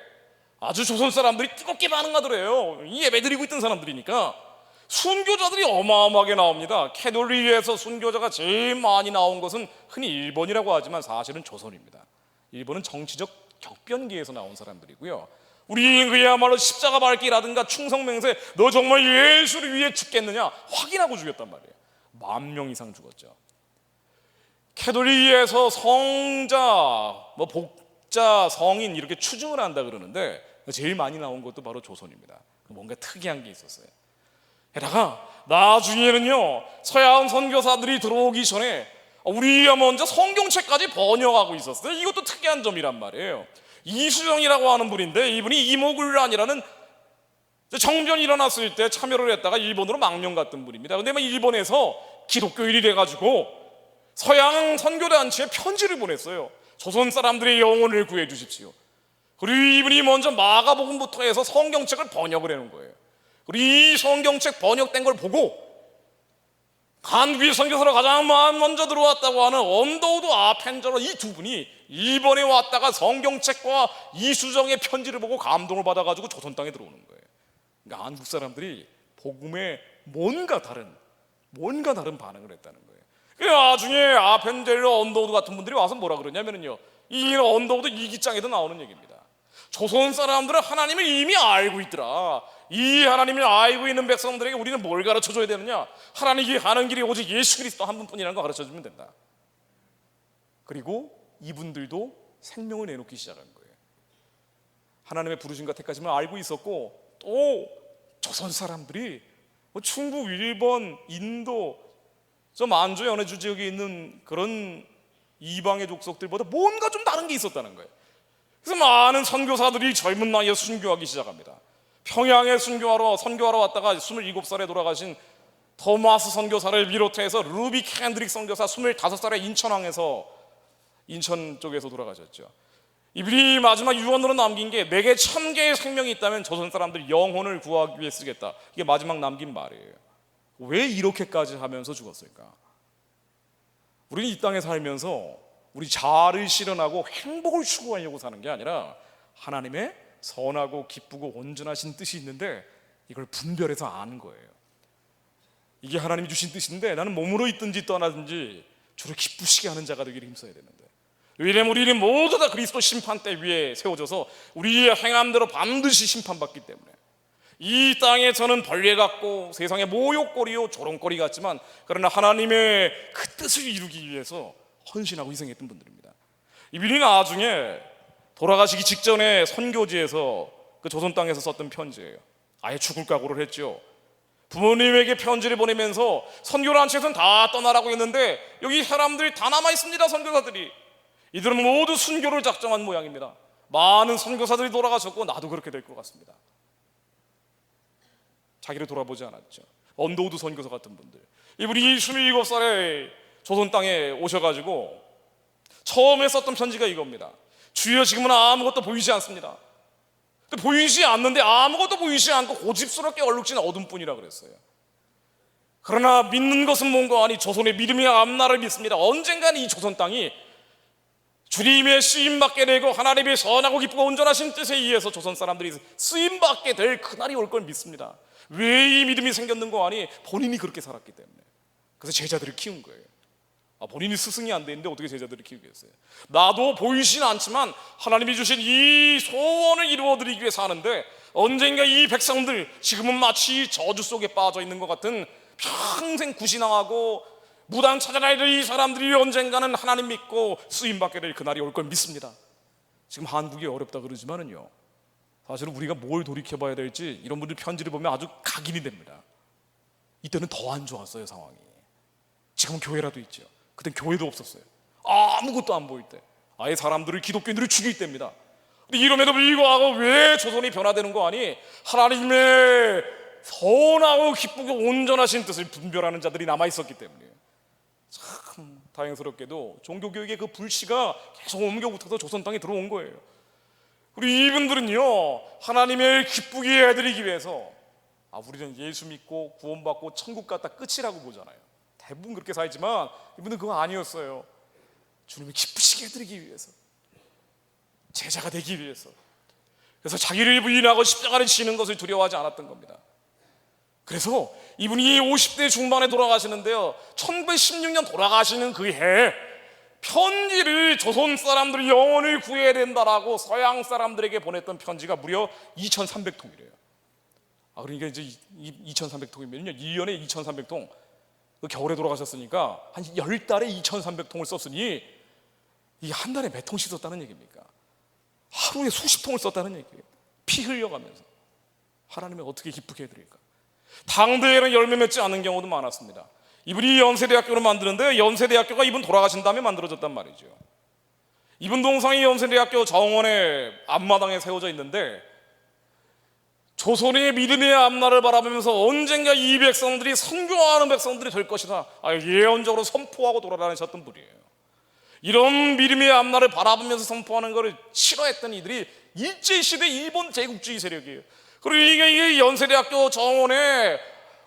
아주 조선 사람들이 뜨겁게 반응하더래요. 이 예배 드리고 있던 사람들이니까. 순교자들이 어마어마하게 나옵니다. 캐톨릭에서 순교자가 제일 많이 나온 것은 흔히 일본이라고 하지만 사실은 조선입니다. 일본은 정치적 격변기에서 나온 사람들이고요. 우리 그야말로 십자가 밟기라든가 충성맹세, 너 정말 예수를 위해 죽겠느냐 확인하고 죽였단 말이에요. 10,000명 이상 죽었죠. 캐톨릭에서 성자, 복자, 성인 이렇게 추증을 한다 그러는데 제일 많이 나온 것도 바로 조선입니다. 뭔가 특이한 게 있었어요. 게다가 나중에는요 서양 선교사들이 들어오기 전에 우리가 먼저 성경책까지 번역하고 있었어요. 이것도 특이한 점이란 말이에요. 이수정이라고 하는 분인데 이분이 이모군란이라는 정변이 일어났을 때 참여를 했다가 일본으로 망명 갔던 분입니다. 근데 일본에서 기독교인이 돼가지고 서양 선교단체에 편지를 보냈어요. 조선 사람들의 영혼을 구해 주십시오. 그리고 이분이 먼저 마가복음부터 해서 성경책을 번역을 해놓은 거예요. 그리고 이 성경책 번역된 걸 보고 한국의 선교사로 가장 먼저 들어왔다고 하는 언더우드 아펜젤러 이 두 분이 일본에 왔다가 성경책과 이수정의 편지를 보고 감동을 받아가지고 조선 땅에 들어오는 거예요. 그러니까 한국 사람들이 복음에 뭔가 다른 반응을 했다는 거예요. 나중에 아펜젤러, 언더우드 같은 분들이 와서 뭐라 그러냐면요, 이 언더우드 이기장에도 나오는 얘기입니다. 조선 사람들은 하나님을 이미 알고 있더라. 이 하나님을 알고 있는 백성들에게 우리는 뭘 가르쳐줘야 되느냐? 하나님이 가는 길이 오직 예수 그리스도 한 분뿐이라는 거 가르쳐주면 된다. 그리고 이분들도 생명을 내놓기 시작한 거예요. 하나님의 부르심과 택하심을 알고 있었고, 또 조선 사람들이 중국, 일본, 인도, 저 만주 연해주 지역에 있는 그런 이방의 족속들보다 뭔가 좀 다른 게 있었다는 거예요. 그래서 많은 선교사들이 젊은 나이에 순교하기 시작합니다. 평양에 선교하러 왔다가 27살에 돌아가신 토마스 선교사를 비롯해서 루비 캔드릭 선교사 25살에 인천항에서 인천 쪽에서 돌아가셨죠. 이분이 마지막 유언으로 남긴 게 내게 1000개의 생명이 있다면 조선 사람들 영혼을 구하기 위해 쓰겠다. 이게 마지막 남긴 말이에요. 왜 이렇게까지 하면서 죽었을까? 우리는 이 땅에 살면서 우리 자아를 실현하고 행복을 추구하려고 사는 게 아니라 하나님의 선하고 기쁘고 온전하신 뜻이 있는데 이걸 분별해서 아는 거예요. 이게 하나님이 주신 뜻인데 나는 몸으로 있든지 떠나든지 주를 기쁘시게 하는 자가 되기를 힘써야 되는데, 왜냐면 우리는 모두 다 그리스도 심판대 위에 세워져서 우리의 행함대로 반드시 심판받기 때문에 이 땅에서는 벌레 같고 세상의 모욕거리요 조롱거리 같지만, 그러나 하나님의 그 뜻을 이루기 위해서 헌신하고 희생했던 분들입니다. 이분이 나중에 돌아가시기 직전에 선교지에서 그 조선 땅에서 썼던 편지예요. 아예 죽을 각오를 했죠. 부모님에게 편지를 보내면서 선교란체에서는 다 떠나라고 했는데 여기 사람들이 다 남아 있습니다. 선교사들이. 이들은 모두 순교를 작정한 모양입니다. 많은 선교사들이 돌아가셨고 나도 그렇게 될 것 같습니다. 자기를 돌아보지 않았죠. 언더우드 선교사 같은 분들, 이분이 27살에 조선 땅에 오셔가지고 처음에 썼던 편지가 이겁니다. 주여, 지금은 아무것도 보이지 않습니다. 근데 보이지 않는데 아무것도 보이지 않고 고집스럽게 얼룩진 어둠뿐이라 그랬어요. 그러나 믿는 것은 뭔가 아니 조선의 믿음의 앞날을 믿습니다. 언젠가는 이 조선 땅이 주님의 쓰임받게 되고 하나님의 선하고 기쁘고 온전하신 뜻에 의해서 조선 사람들이 쓰임받게 될 그날이 올 걸 믿습니다. 왜 이 믿음이 생겼는 거 아니? 본인이 그렇게 살았기 때문에. 그래서 제자들을 키운 거예요. 본인이 스승이 안 되는데 어떻게 제자들을 키우겠어요? 나도 보이진 않지만 하나님이 주신 이 소원을 이루어드리기 위해 사는데 언젠가 이 백성들, 지금은 마치 저주 속에 빠져 있는 것 같은 평생 구신앙하고 무당 찾아나야 될 이 사람들이 언젠가는 하나님 믿고 쓰임받게 될 그날이 올 걸 믿습니다. 지금 한국이 어렵다 그러지만은요, 사실은 우리가 뭘 돌이켜봐야 될지 이런 분들 편지를 보면 아주 각인이 됩니다. 이때는 더 안 좋았어요, 상황이. 지금은 교회라도 있죠. 그땐 교회도 없었어요. 아무것도 안 보일 때 아예 사람들을, 기독교인들을 죽일 때입니다. 근데 이름에도 불구하고 왜 조선이 변화되는 거 아니? 하나님의 선하고 기쁘고 온전하신 뜻을 분별하는 자들이 남아있었기 때문이에요. 참 다행스럽게도 종교교육의 그 불씨가 계속 옮겨붙어서 조선 땅에 들어온 거예요. 우리 이분들은요, 하나님을 기쁘게 해드리기 위해서 우리는 예수 믿고 구원받고 천국 갔다 끝이라고 보잖아요. 대부분 그렇게 살지만 이분들은 그거 아니었어요. 주님을 기쁘시게 해드리기 위해서, 제자가 되기 위해서. 그래서 자기를 부인하고 십자가를 지는 것을 두려워하지 않았던 겁니다. 그래서 이분이 50대 중반에 돌아가시는데요, 1916년 돌아가시는 그 해에 편지를 조선 사람들이 영혼을 구해야 된다라고 서양 사람들에게 보냈던 편지가 무려 2300통이래요. 그러니까 이제 2300통이면요 1년에 2300통, 그 겨울에 돌아가셨으니까 한 10달에 2300통을 썼으니 이게 한 달에 몇 통씩 썼다는 얘기입니까? 하루에 수십 통을 썼다는 얘기예요. 피 흘려가면서. 하나님을 어떻게 기쁘게 해드릴까? 당대에는 열매 맺지 않는 경우도 많았습니다. 이분이 연세대학교를 만드는데 연세대학교가 이분 돌아가신 다음에 만들어졌단 말이죠. 이분 동상이 연세대학교 정원의 앞마당에 세워져 있는데 조선의 믿음의 앞날을 바라보면서 언젠가 이 백성들이 선교하는 백성들이 될 것이다 예언적으로 선포하고 돌아다니셨던 분이에요. 이런 믿음의 앞날을 바라보면서 선포하는 것을 싫어했던 이들이 일제시대 일본 제국주의 세력이에요. 그리고 이게 연세대학교 정원에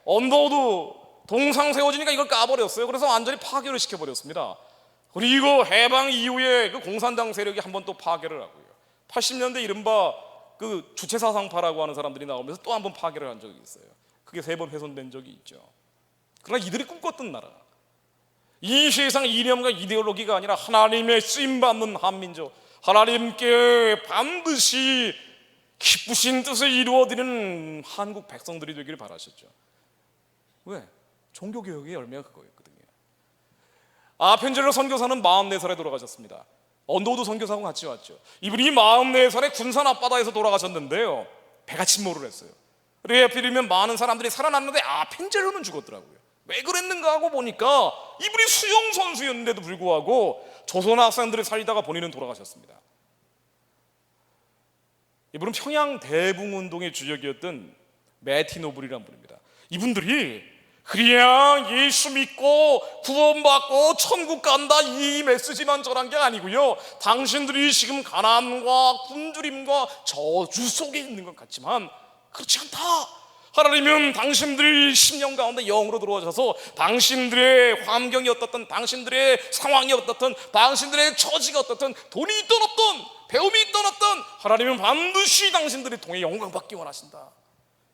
언더우드 동상 세워지니까 이걸 까버렸어요. 그래서 완전히 파괴를 시켜버렸습니다. 그리고 해방 이후에 그 공산당 세력이 한 번 또 파괴를 하고요. 80년대 이른바 그 주체사상파라고 하는 사람들이 나오면서 또 한 번 파괴를 한 적이 있어요. 그게 3번 훼손된 적이 있죠. 그러나 이들이 꿈꿨던 나라, 이 세상 이념과 이데올로기가 아니라 하나님의 쓰임받는 한민족, 하나님께 반드시 기쁘신 뜻을 이루어드리는 한국 백성들이 되기를 바라셨죠. 왜? 종교개혁의 열매가 그거였거든요. 아펜젤러 선교사는 44살에 돌아가셨습니다. 언더우드 선교사하고 같이 왔죠. 이분이 44살에 군산 앞바다에서 돌아가셨는데요, 배가 침몰을 했어요. 그래 하필이면 많은 사람들이 살아났는데 아펜젤러는 죽었더라고요. 왜 그랬는가 하고 보니까 이분이 수영 선수였는데도 불구하고 조선 학생들을 살리다가 본인은 돌아가셨습니다. 이분은 평양 대붕운동의 주역이었던 매티 노블이라는 분입니다. 이분들이 그냥 예수 믿고 구원받고 천국 간다 이 메시지만 전한 게 아니고요, 당신들이 지금 가난과 굶주림과 저주 속에 있는 것 같지만 그렇지 않다. 하나님은 당신들이 10년 가운데 영으로 들어오셔서 당신들의 환경이 어떻든, 당신들의 상황이 어떻든, 당신들의 처지가 어떻든, 돈이 있든 없든, 배움이 있든 없든, 하나님은 반드시 당신들을 통해 영광 받기 원하신다.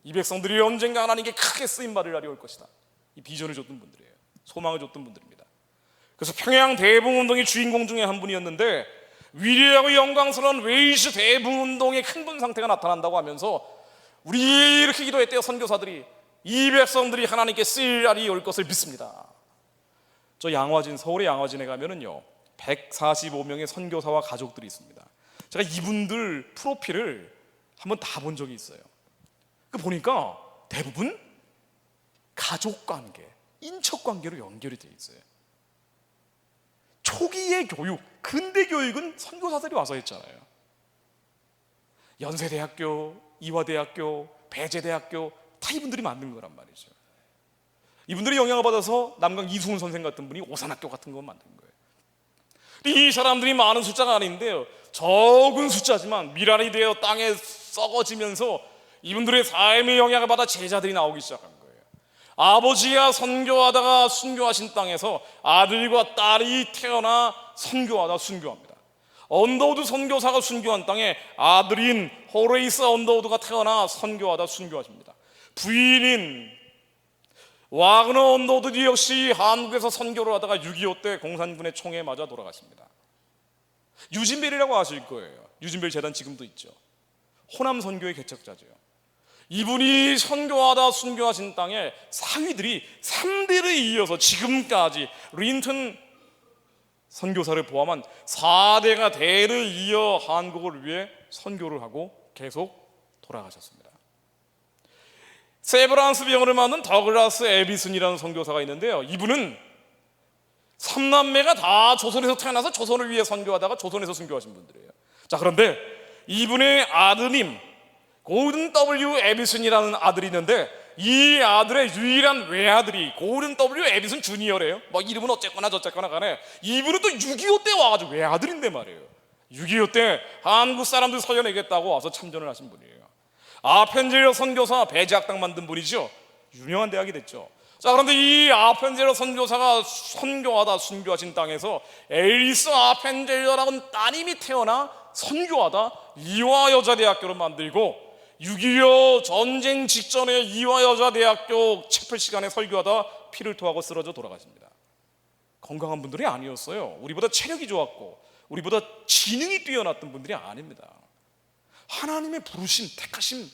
이 백성들이 언젠가 하나님께 크게 쓰임받을 날이 올 것이다. 이 비전을 줬던 분들이에요. 소망을 줬던 분들입니다. 그래서 평양 대붕운동의 주인공 중에 한 분이었는데, 위대하고 영광스러운 웨이스 대붕운동의 흥분 상태가 나타난다고 하면서 우리 이렇게 기도했대요. 선교사들이, 이 백성들이 하나님께 쓰일 날이 올 것을 믿습니다. 저 양화진, 서울의 양화진에 가면은요 145명의 선교사와 가족들이 있습니다. 제가 이분들 프로필을 한번 다 본 적이 있어요. 그 보니까 대부분 가족관계, 인척관계로 연결이 돼 있어요. 초기의 교육, 근대 교육은 선교사들이 와서 했잖아요. 연세대학교, 이화대학교, 배재대학교 다 이분들이 만든 거란 말이죠. 이분들이 영향을 받아서 남강 이승훈 선생 같은 분이 오산학교 같은 거 만든 거예요. 이 사람들이 많은 숫자가 아닌데요, 적은 숫자지만 미랄이 되어 땅에 썩어지면서 이분들의 삶의 영향을 받아 제자들이 나오기 시작한 거예요. 아버지가 선교하다가 순교하신 땅에서 아들과 딸이 태어나 선교하다 순교합니다. 언더우드 선교사가 순교한 땅에 아들인 호레이스 언더우드가 태어나 선교하다 순교하십니다. 부인인 와그너 언더우드 역시 한국에서 선교를 하다가 6.25 때 공산군의 총에 맞아 돌아가십니다. 유진벨이라고 아실 거예요. 유진벨 재단 지금도 있죠. 호남 선교의 개척자죠. 이분이 선교하다 순교하신 땅에 사위들이 3대를 이어서 지금까지 린튼 선교사를 포함한 4대가 대를 이어 한국을 위해 선교를 하고 계속 돌아가셨습니다. 세브란스 병원을 만든 더글라스 에비슨이라는 선교사가 있는데요, 이분은 3남매가 다 조선에서 태어나서 조선을 위해 선교하다가 조선에서 순교하신 분들이에요. 자, 그런데 이분의 아드님 고든 W 에비슨이라는 아들이 있는데, 이 아들의 유일한 외아들이 고든 W 에비슨 주니어래요. 뭐 이름은 어쨌거나 저쨌거나 간에 이분은 또 6.25 때 와가지고 외아들인데 말이에요. 6.25 때 한국 사람들 살려내겠다고 와서 참전을 하신 분이에요. 아펜젤러 선교사 배제학당 만든 분이죠. 유명한 대학이 됐죠. 자, 그런데 이 아펜젤러 선교사가 선교하다 순교하신 땅에서 앨리스 아펜젤러라는 따님이 태어나 선교하다 이화여자대학교를 만들고, 6.25 전쟁 직전에 이화여자대학교 채플 시간에 설교하다 피를 토하고 쓰러져 돌아가십니다. 건강한 분들이 아니었어요. 우리보다 체력이 좋았고 우리보다 지능이 뛰어났던 분들이 아닙니다. 하나님의 부르심, 택하심,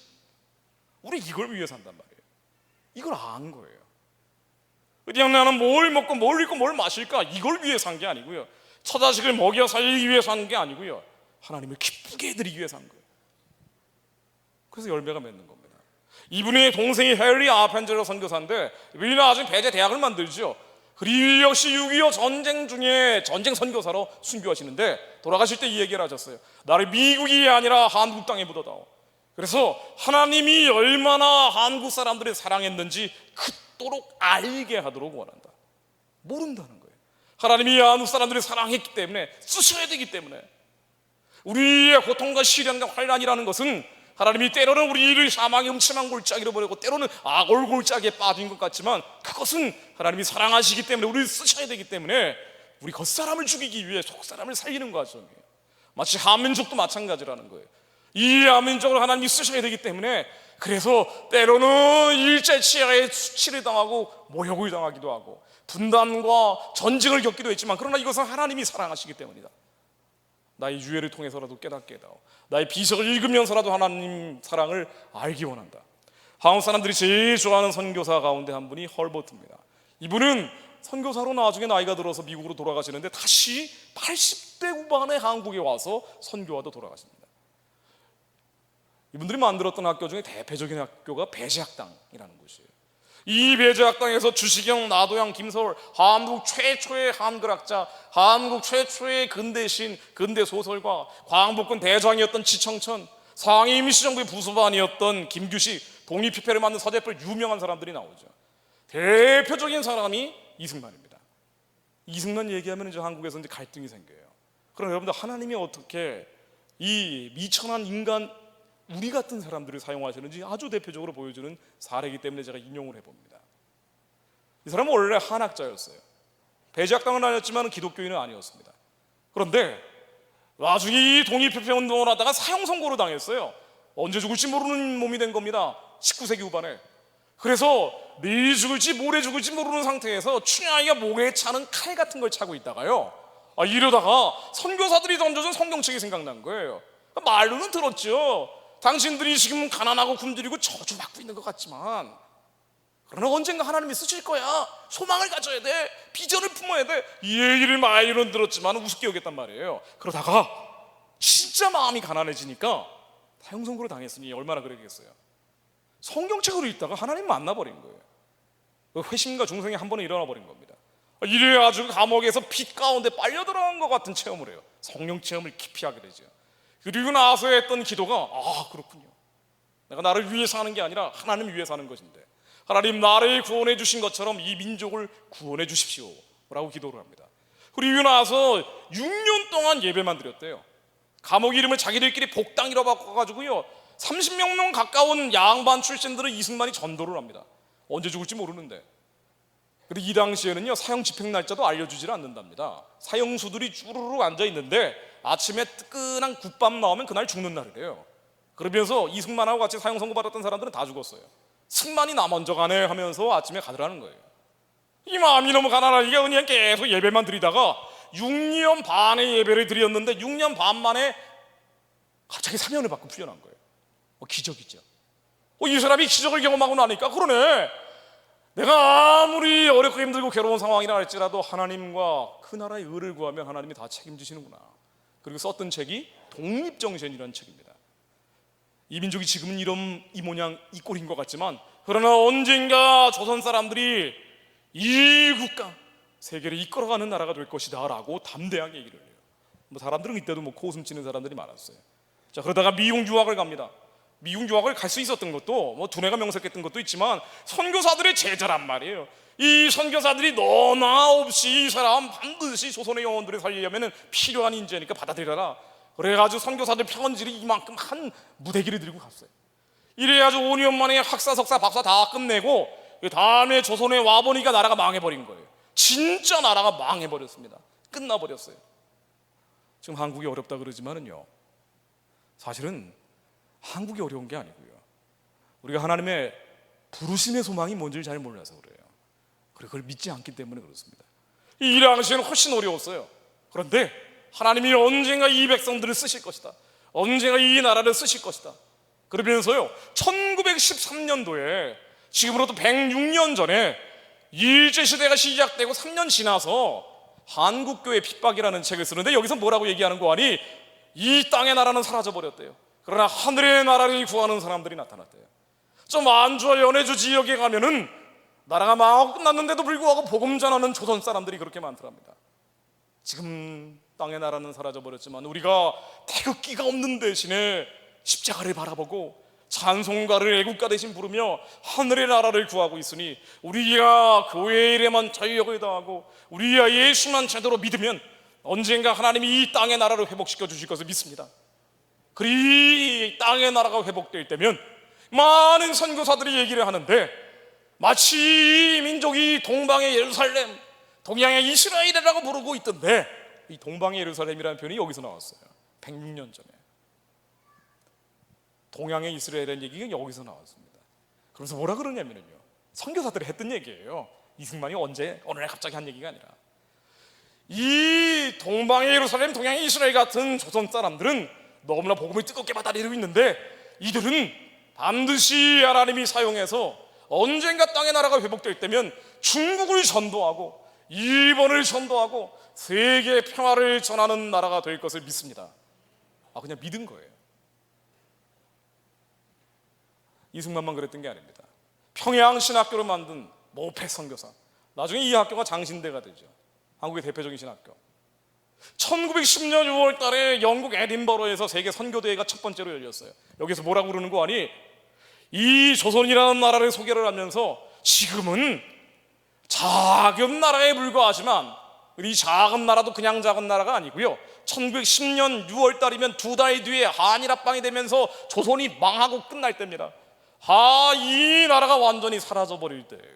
우리 이걸 위해 산단 말이에요. 이걸 안 거예요. 그냥 나는 뭘 먹고 뭘 입고 뭘 마실까, 이걸 위해 산 게 아니고요, 처자식을 먹여 살리기 위해 산 게 아니고요, 하나님을 기쁘게 해드리기 위해 산 거예요. 그래서 열매가 맺는 겁니다. 이분의 동생이 헨리 아펜젤러 선교사인데, 이분이 나중에 배제 대학을 만들죠. 그리고 역시 6.25 전쟁 중에 전쟁 선교사로 순교하시는데, 돌아가실 때 이 얘기를 하셨어요. 나를 미국이 아니라 한국 땅에 묻어다오. 그래서 하나님이 얼마나 한국 사람들을 사랑했는지 그토록 알게 하도록 원한다. 모른다는 거예요. 하나님이 한국 사람들을 사랑했기 때문에 쓰셔야 되기 때문에, 우리의 고통과 시련과 환난이라는 것은 하나님이 때로는 우리를 사망의 음침한 골짜기로 보내고 때로는 악올 골짜기에 빠진 것 같지만, 그것은 하나님이 사랑하시기 때문에 우리를 쓰셔야 되기 때문에 우리 겉사람을 죽이기 위해 속사람을 살리는 과정이에요. 마치 한민족도 마찬가지라는 거예요. 이 한민족을 하나님이 쓰셔야 되기 때문에, 그래서 때로는 일제치하에 수치를 당하고 모욕을 당하기도 하고 분단과 전쟁을 겪기도 했지만, 그러나 이것은 하나님이 사랑하시기 때문이다. 나의 유해를 통해서라도 깨닫게 해다오. 나의 비석을 읽으면서라도 하나님 사랑을 알기 원한다. 한국 사람들이 제일 좋아하는 선교사 가운데 한 분이 헐버트입니다. 이분은 선교사로 나중에 나이가 들어서 미국으로 돌아가시는데, 다시 80대 후반에 한국에 와서 선교하다 돌아가십니다. 이분들이 만들었던 학교 중에 대표적인 학교가 배제학당이라는 곳이에요. 이 배제학당에서 주시경, 나도양, 김서울, 한국 최초의 한글학자, 한국 최초의 근대신, 근대소설가, 광복군 대장이었던 지청천, 상임임시정부의 부수반이었던 김규식, 독립피폐를 만든 서재풀 유명한 사람들이 나오죠. 대표적인 사람이 이승만입니다. 이승만 얘기하면 이제 한국에서 이제 갈등이 생겨요. 그럼 여러분들, 하나님이 어떻게 이 미천한 인간, 우리 같은 사람들을 사용하시는지 아주 대표적으로 보여주는 사례이기 때문에 제가 인용을 해봅니다. 이 사람은 원래 한학자였어요. 배제학당은 다녔지만 기독교인은 아니었습니다. 그런데 나중에 이 독립협회운동을 하다가 사형 선고를 당했어요. 언제 죽을지 모르는 몸이 된 겁니다. 19세기 후반에. 그래서 내일 죽을지 모레 죽을지 모르는 상태에서 춘향이가 목에 차는 칼 같은 걸 차고 있다가요, 이러다가 선교사들이 던져준 성경책이 생각난 거예요. 말로는 들었죠. 당신들이 지금 가난하고 굶주리고 저주받고 있는 것 같지만 그러나 언젠가 하나님이 쓰실 거야. 소망을 가져야 돼. 비전을 품어야 돼. 이 얘기를 말로는 들었지만 우습게 여겼단 말이에요. 그러다가 진짜 마음이 가난해지니까 사형 선고를 당했으니 얼마나 그랬겠어요. 성경책으로 읽다가 하나님 만나버린 거예요. 회심과 중생이 한 번에 일어나 버린 겁니다. 이래가지고 감옥에서 빛 가운데 빨려 들어간 것 같은 체험을 해요. 성령 체험을 깊이 하게 되죠. 그리고 나서 했던 기도가, 그렇군요. 내가 나를 위해서 하는 게 아니라 하나님을 위해서 하는 것인데, 하나님 나를 구원해 주신 것처럼 이 민족을 구원해 주십시오 라고 기도를 합니다. 그리고 나서 6년 동안 예배만 드렸대요. 감옥 이름을 자기들끼리 복당이라고 바꿔가지고요, 30명 가까운 양반 출신들을 이승만이 전도를 합니다. 언제 죽을지 모르는데. 근데 이 당시에는요, 사형 집행 날짜도 알려주질 않는답니다. 사형수들이 쭈르르 앉아있는데 아침에 뜨끈한 국밥 나오면 그날 죽는 날이래요. 그러면서 이승만하고 같이 사형 선고받았던 사람들은 다 죽었어요. 승만이 나 먼저 가네 하면서 아침에 가더라는 거예요. 이 마음이 너무 가난하니까 그냥 계속 예배만 드리다가 6년 반의 예배를 드렸는데 6년 반 만에 갑자기 사면을 받고 풀려난 거예요. 기적이죠. 이 사람이 기적을 경험하고 나니까, 그러네, 내가 아무리 어렵고 힘들고 괴로운 상황이라 할지라도 하나님과 그 나라의 의를 구하면 하나님이 다 책임지시는구나. 그리고 썼던 책이 독립정신이라는 책입니다. 이 민족이 지금은 이 모양 이 꼴인 것 같지만, 그러나 언젠가 조선 사람들이 이 국가 세계를 이끌어가는 나라가 될 것이다 라고 담대하게 얘기를 해요. 사람들은 이때도 코웃음 치는 사람들이 많았어요. 자, 그러다가 미국 유학을 갑니다. 미국 유학을 갈 수 있었던 것도 두뇌가 명석했던 것도 있지만 선교사들의 제자란 말이에요. 이 선교사들이 너나 없이 이 사람 반드시 조선의 영혼들을 살리려면 필요한 인재니까 받아들여라. 그래가지고 선교사들 편지를 이만큼 한 무대기를 들고 갔어요. 이래가지고 5년 만에 학사, 석사, 박사 다 끝내고 그 다음에 조선에 와보니까 나라가 망해버린 거예요. 진짜 나라가 망해버렸습니다. 끝나버렸어요. 지금 한국이 어렵다 그러지만은요, 사실은 한국이 어려운 게 아니고요, 우리가 하나님의 부르심의 소망이 뭔지를 잘 몰라서 그래요. 그리고 그걸 믿지 않기 때문에 그렇습니다. 이 당시에는 훨씬 어려웠어요. 그런데 하나님이 언젠가 이 백성들을 쓰실 것이다, 언젠가 이 나라를 쓰실 것이다. 그러면서요, 1913년도에 지금으로부터 106년 전에 일제시대가 시작되고 3년 지나서 한국교회 핍박이라는 책을 쓰는데, 여기서 뭐라고 얘기하는 거 아니? 이 땅의 나라는 사라져버렸대요. 그러나 하늘의 나라를 구하는 사람들이 나타났대요. 좀 안주와 연해주 지역에 가면은 나라가 망하고 끝났는데도 불구하고 복음 전하는 조선 사람들이 그렇게 많더랍니다. 지금 땅의 나라는 사라져버렸지만 우리가 태극기가 없는 대신에 십자가를 바라보고 찬송가를 애국가 대신 부르며 하늘의 나라를 구하고 있으니, 우리가 교회 일에만 자유력을 다하고 우리가 예수만 제대로 믿으면 언젠가 하나님이 이 땅의 나라를 회복시켜 주실 것을 믿습니다. 그리 땅의 나라가 회복될 때면 많은 선교사들이 얘기를 하는데, 마치 이 민족이 동방의 예루살렘, 동양의 이스라엘이라고 부르고 있던데, 이 동방의 예루살렘이라는 표현이 여기서 나왔어요. 106년 전에 동양의 이스라엘이라는 얘기가 여기서 나왔습니다. 그래서 뭐라 그러냐면요, 선교사들이 했던 얘기예요. 이승만이 언제 어느 날 갑자기 한 얘기가 아니라, 이 동방의 예루살렘, 동양의 이스라엘 같은 조선 사람들은 너무나 복음을 뜨겁게 받아들이고 있는데, 이들은 반드시 하나님이 사용해서 언젠가 땅의 나라가 회복될 때면 중국을 전도하고 일본을 전도하고 세계 평화를 전하는 나라가 될 것을 믿습니다. 그냥 믿은 거예요. 이승만만 그랬던 게 아닙니다. 평양신학교를 만든 모패 선교사, 나중에 이 학교가 장신대가 되죠. 한국의 대표적인 신학교. 1910년 6월 달에 영국 에딘버러에서 세계 선교대회가 첫 번째로 열렸어요. 여기서 뭐라고 그러는 거 아니? 이 조선이라는 나라를 소개를 하면서 지금은 작은 나라에 불과하지만 이 작은 나라도 그냥 작은 나라가 아니고요, 1910년 6월 달이면 2달 뒤에 한일합방이 되면서 조선이 망하고 끝날 때입니다. 이 나라가 완전히 사라져버릴 때예요.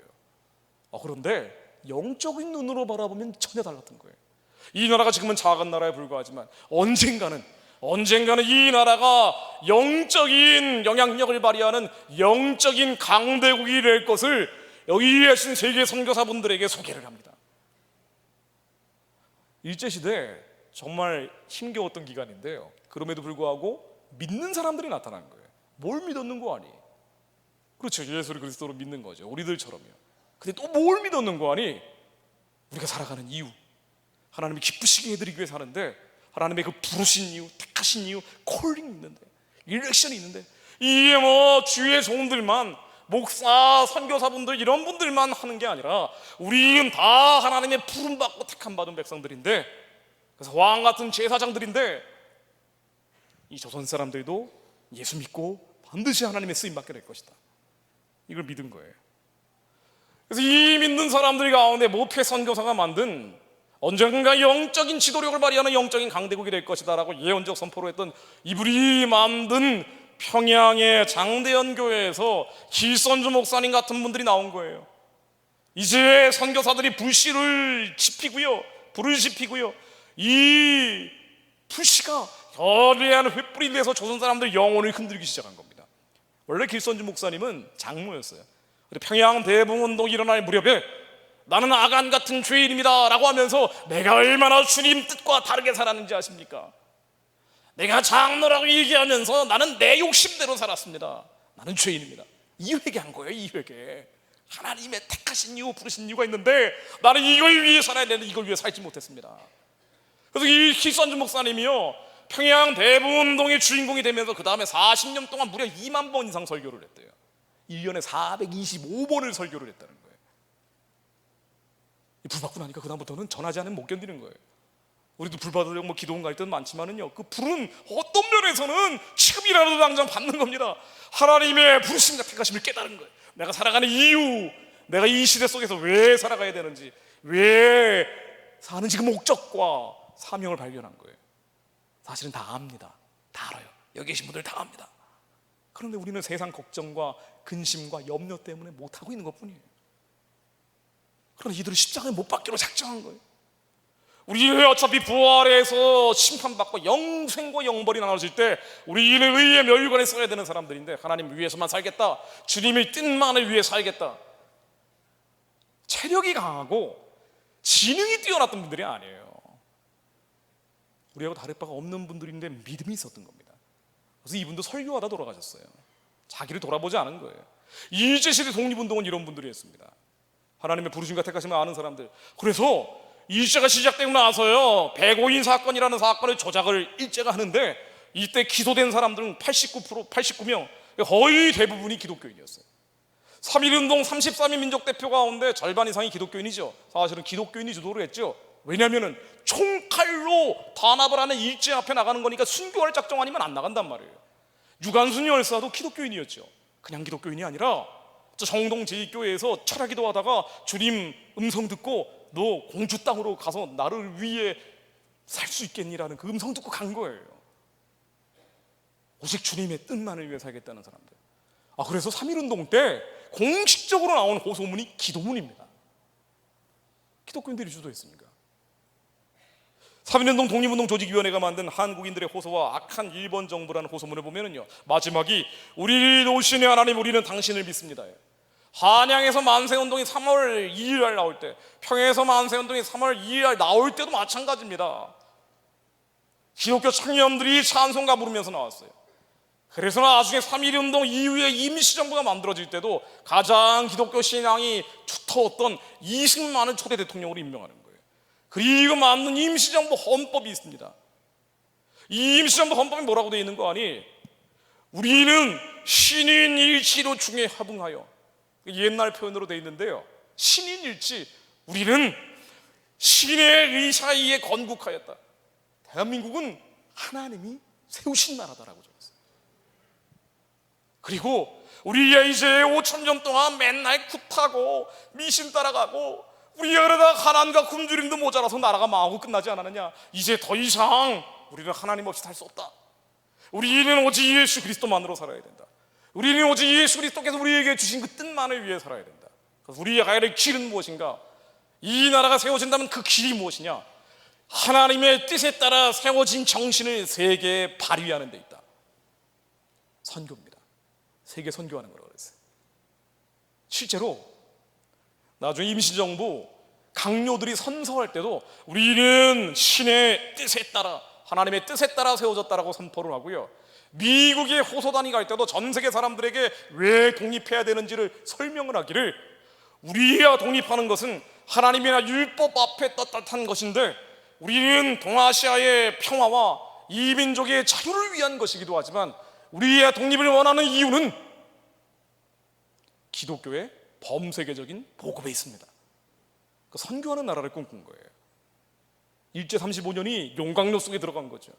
그런데 영적인 눈으로 바라보면 전혀 달랐던 거예요. 이 나라가 지금은 작은 나라에 불과하지만 언젠가는 이 나라가 영적인 영향력을 발휘하는 영적인 강대국이 될 것을 여기에 계신 세계 선교사분들에게 소개를 합니다. 일제시대 정말 힘겨웠던 기간인데요, 그럼에도 불구하고 믿는 사람들이 나타난 거예요. 뭘 믿었는 거 아니? 그렇죠, 예수를 그리스도로 믿는 거죠, 우리들처럼요. 근데 또 뭘 믿었는 거 아니? 우리가 살아가는 이유, 하나님이 기쁘시게 해드리기 위해 사는데, 하나님의 그 부르신 이유, 택하신 이유, 콜링이 있는데, 일렉션이 있는데, 이게 주의 종들만, 목사, 선교사분들 이런 분들만 하는 게 아니라 우리는 다 하나님의 부름받고 택함받은 백성들인데, 그래서 왕 같은 제사장들인데, 이 조선 사람들도 예수 믿고 반드시 하나님의 쓰임받게 될 것이다, 이걸 믿은 거예요. 그래서 이 믿는 사람들 가운데 모태 선교사가 만든 언젠가 영적인 지도력을 발휘하는 영적인 강대국이 될 것이다 라고 예언적 선포를 했던 이분이 만든 평양의 장대현 교회에서 길선주 목사님 같은 분들이 나온 거예요. 이제 선교사들이 불씨를 지피고요, 불을 지피고요, 이 불씨가 거대한 횃불이 돼서 조선 사람들 영혼을 흔들기 시작한 겁니다. 원래 길선주 목사님은 장로였어요. 평양 대붕운동이 일어날 무렵에 나는 아간 같은 죄인입니다 라고 하면서 내가 얼마나 주님 뜻과 다르게 살았는지 아십니까? 내가 장로라고 얘기하면서 나는 내 욕심대로 살았습니다, 나는 죄인입니다, 이 회개한 거예요. 이 회개, 하나님의 택하신 이유, 부르신 이유가 있는데 나는 이걸 위해 살아야 되는데 이걸 위해 살지 못했습니다. 그래서 이 길선주 목사님이요, 평양 대붕운동의 주인공이 되면서 그 다음에 40년 동안 무려 2만 번 이상 설교를 했대요. 1년에 425번을 설교를 했다는 거예요. 불 받고 나니까 그다음부터는 전하지 않으면 못 견디는 거예요. 우리도 불 받으려고 기도원 갈 때는 많지만은요, 그 불은 어떤 면에서는 지금이라도 당장 받는 겁니다. 하나님의 부르심과 택하심을 깨달은 거예요. 내가 살아가는 이유, 내가 이 시대 속에서 왜 살아가야 되는지, 왜 사는지 그 목적과 사명을 발견한 거예요. 사실은 다 압니다. 다 알아요. 여기 계신 분들 다 압니다. 그런데 우리는 세상 걱정과 근심과 염려 때문에 못하고 있는 것뿐이에요. 그러나 이들은 십자가에 못 박기로 작정한 거예요. 우리는 어차피 부활해서 심판받고 영생과 영벌이 나눠질 때 우리는 의의 멸관에 써야 되는 사람들인데, 하나님 위해서만 살겠다, 주님의 뜻만을 위해 살겠다, 체력이 강하고 지능이 뛰어났던 분들이 아니에요. 우리하고 다를 바가 없는 분들인데 믿음이 있었던 겁니다. 그래서 이분도 설교하다 돌아가셨어요. 자기를 돌아보지 않은 거예요. 일제시대 독립운동은 이런 분들이 했습니다. 하나님의 부르심과 택하심을 아는 사람들. 그래서 일제가 시작되고 나서요, 백오인 사건이라는 사건을 조작을 일제가 하는데, 이때 기소된 사람들은 89명, 거의 대부분이 기독교인이었어요. 3.1운동 33인 민족대표 가운데 절반 이상이 기독교인이죠. 사실은 기독교인이 주도를 했죠. 왜냐하면 총칼로 단합을 하는 일제 앞에 나가는 거니까 순교할 작정 아니면 안 나간단 말이에요. 유관순 열사도 기독교인이었죠. 그냥 기독교인이 아니라 저 정동 제2교회에서 철학기도 하다가 주님 음성 듣고 너 공주 땅으로 가서 나를 위해 살 수 있겠니라는 그 음성 듣고 간 거예요. 오직 주님의 뜻만을 위해 살겠다는 사람들. 그래서 3.1운동 때 공식적으로 나온 호소문이 기도문입니다. 기독교인들이 주도했습니까? 3.1운동 독립운동 조직위원회가 만든 한국인들의 호소와 악한 일본 정부라는 호소문을 보면은요, 마지막이 우리 오신의 하나님, 우리는 당신을 믿습니다. 한양에서 만세운동이 3월 2일 날 나올 때, 평양에서 만세운동이 3월 2일 날 나올 때도 마찬가지입니다. 기독교 청년들이 찬송가 부르면서 나왔어요. 그래서 나중에 3.1운동 이후에 임시정부가 만들어질 때도 가장 기독교 신앙이 두터웠던 이승만을 초대 대통령으로 임명하는 거예요. 그리고 만든 임시정부 헌법이 있습니다. 이 임시정부 헌법이 뭐라고 되어 있는 거 아니? 우리는 신인일치로 중에 합응하여, 옛날 표현으로 되어 있는데요, 신인일치, 우리는 신의 의사에 건국하였다. 대한민국은 하나님이 세우신 나라다라고 적었어요. 그리고 우리가 이제 5,000년 동안 맨날 굿하고 미신 따라가고 우리가 그러다 가난과 굶주림도 모자라서 나라가 망하고 끝나지 않았느냐. 이제 더 이상 우리는 하나님 없이 살 수 없다. 우리는 오직 예수 그리스도만으로 살아야 된다. 우리는 오직 예수 그리스도께서 우리에게 주신 그 뜻만을 위해 살아야 된다. 그래서 우리가 가야 될 길은 무엇인가? 이 나라가 세워진다면 그 길이 무엇이냐? 하나님의 뜻에 따라 세워진 정신을 세계에 발휘하는 데 있다. 선교입니다. 세계 선교하는 거라고 그랬어요. 실제로 나중에 임시정부 강요들이 선서할 때도 우리는 신의 뜻에 따라, 하나님의 뜻에 따라 세워졌다라고 선포를 하고요. 미국의 호소단이 갈 때도 전 세계 사람들에게 왜 독립해야 되는지를 설명을 하기를, 우리가 독립하는 것은 하나님이나 율법 앞에 떳떳한 것인데 우리는 동아시아의 평화와 이 민족의 자유를 위한 것이기도 하지만 우리의 독립을 원하는 이유는 기독교의 범세계적인 복음에 있습니다. 그 선교하는 나라를 꿈꾼 거예요. 일제 35년이 용광로 속에 들어간 거죠.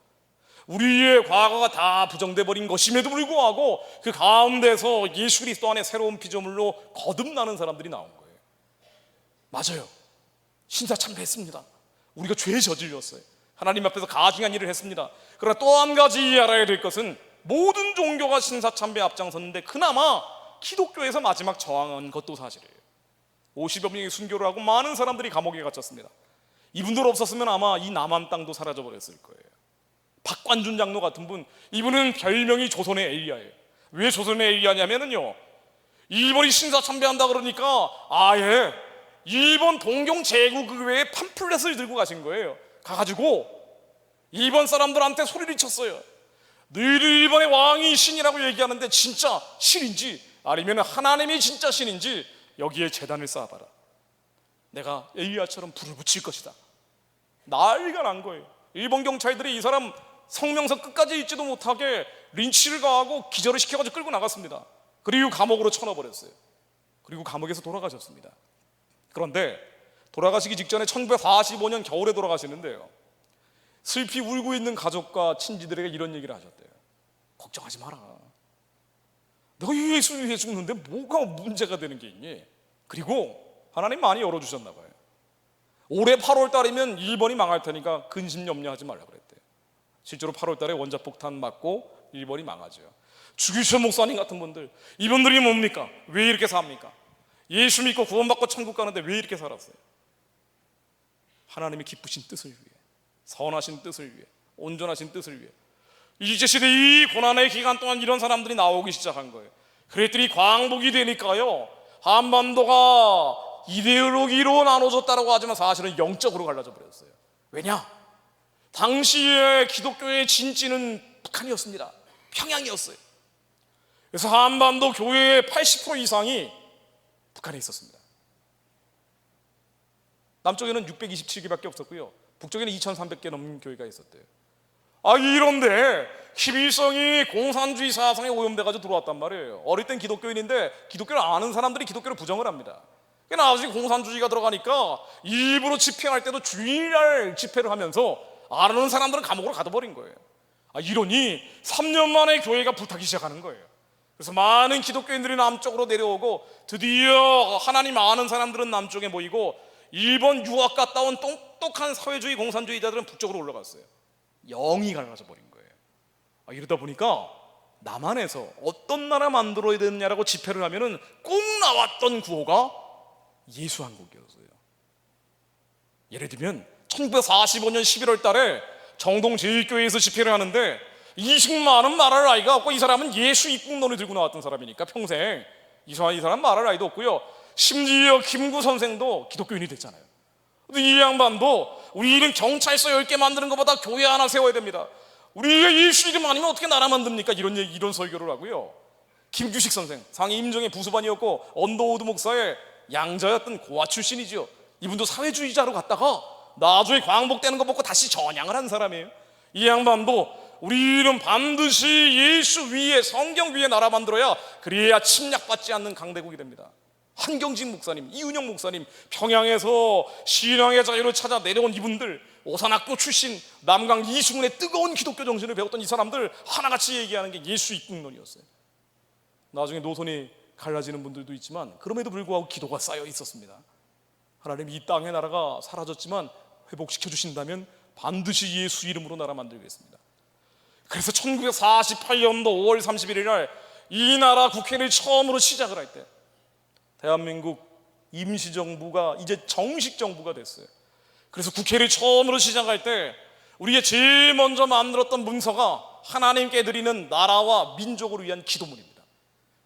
우리의 과거가 다 부정돼 버린 것임에도 불구하고 그 가운데서 예수 그리스도 안에 새로운 피조물로 거듭나는 사람들이 나온 거예요. 맞아요. 신사참배했습니다. 우리가 죄에 저질렀어요. 하나님 앞에서 가증한 일을 했습니다. 그러나 또 한 가지 알아야 될 것은 모든 종교가 신사참배에 앞장섰는데 그나마 기독교에서 마지막 저항한 것도 사실이에요. 50여 명이 순교를 하고 많은 사람들이 감옥에 갇혔습니다. 이분들 없었으면 아마 이 남한 땅도 사라져 버렸을 거예요. 박관준 장로 같은 분, 이분은 별명이 조선의 엘리야예요. 왜 조선의 엘리야냐면요, 일본이 신사참배한다 그러니까 아예 일본 동경 제국의회에 팜플렛을 들고 가신 거예요. 가가지고 일본 사람들한테 소리를 쳤어요. 늘 일본의 왕이 신이라고 얘기하는데 진짜 신인지 아니면 하나님이 진짜 신인지 여기에 제단을 쌓아봐라. 내가 엘리야처럼 불을 붙일 것이다. 난리가 난 거예요. 일본 경찰들이 이 사람 성명서 끝까지 읽지도 못하게 린치를 가하고 기절을 시켜가지고 끌고 나갔습니다. 그리고 감옥으로 쳐넣어버렸어요. 그리고 감옥에서 돌아가셨습니다. 그런데 돌아가시기 직전에 1945년 겨울에 돌아가시는데요, 슬피 울고 있는 가족과 친지들에게 이런 얘기를 하셨대요. 걱정하지 마라. 너가 예수 위해 죽는데 뭐가 문제가 되는 게 있니? 그리고 하나님 많이 열어주셨나 봐요. 올해 8월 달이면 일본이 망할 테니까 근심 염려하지 말라 그랬대요. 실제로 8월 달에 원자폭탄 맞고 일본이 망하죠. 주기철 목사님 같은 분들, 이분들이 뭡니까? 왜 이렇게 삽니까? 예수 믿고 구원받고 천국 가는데 왜 이렇게 살았어요? 하나님이 기쁘신 뜻을 위해, 선하신 뜻을 위해, 온전하신 뜻을 위해. 일제시대 이 고난의 기간 동안 이런 사람들이 나오기 시작한 거예요. 그랬더니 광복이 되니까요, 한반도가 이데올로기로 나눠졌다고 하지만 사실은 영적으로 갈라져 버렸어요. 왜냐? 당시에 기독교의 진지는 북한이었습니다. 평양이었어요. 그래서 한반도 교회의 80% 이상이 북한에 있었습니다. 남쪽에는 627개밖에 없었고요, 북쪽에는 2300개 넘는 교회가 있었대요. 이런데 김일성이 공산주의 사상에 오염돼가지고 들어왔단 말이에요. 어릴 땐 기독교인인데 기독교를 아는 사람들이 기독교를 부정을 합니다. 그러니까 나중에 공산주의가 들어가니까 일부러 집회할 때도 주일날 집회를 하면서 아는 사람들은 감옥으로 가둬버린 거예요. 이러니 3년 만에 교회가 불타기 시작하는 거예요. 그래서 많은 기독교인들이 남쪽으로 내려오고 드디어 하나님 아는 사람들은 남쪽에 모이고 일본 유학 갔다 온 똑똑한 사회주의 공산주의자들은 북쪽으로 올라갔어요. 영이 갈라져 버린 거예요. 이러다 보니까 남한에서 어떤 나라 만들어야 되느냐라고 집회를 하면은 꼭 나왔던 구호가 예수 한국이었어요. 예를 들면 1945년 11월 달에 정동 제1교회에서 집회를 하는데 20만은 말할 나이가 없고, 이 사람은 예수 입국론을 들고 나왔던 사람이니까 평생 이 사람 말할 나이도 없고요, 심지어 김구 선생도 기독교인이 됐잖아요. 근데 이 양반도 우리는 경찰서 10개 만드는 것보다 교회 하나 세워야 됩니다. 우리가 예수 이름 아니면 어떻게 나라 만듭니까? 이런 설교를 하고요. 김규식 선생, 상해 임정의 부수반이었고 언더우드 목사의 양자였던 고아 출신이죠. 이분도 사회주의자로 갔다가 나중에 광복되는 거 보고 다시 전향을 한 사람이에요. 이 양반도 우리는 반드시 예수 위에, 성경 위에 나라 만들어야 그래야 침략받지 않는 강대국이 됩니다. 한경진 목사님, 이은영 목사님, 평양에서 신앙의 자유를 찾아 내려온 이분들, 오산학교 출신 남강 이승훈의 뜨거운 기독교 정신을 배웠던 이 사람들 하나같이 얘기하는 게 예수 입국론이었어요. 나중에 노선이 갈라지는 분들도 있지만 그럼에도 불구하고 기도가 쌓여 있었습니다. 하나님, 이 땅의 나라가 사라졌지만 회복시켜 주신다면 반드시 예수 이름으로 나라 만들겠습니다. 그래서 1948년도 5월 31일 날 이 나라 국회를 처음으로 시작을 할 때 대한민국 임시정부가 이제 정식 정부가 됐어요. 그래서 국회를 처음으로 시작할 때 우리가 제일 먼저 만들었던 문서가 하나님께 드리는 나라와 민족을 위한 기도문입니다.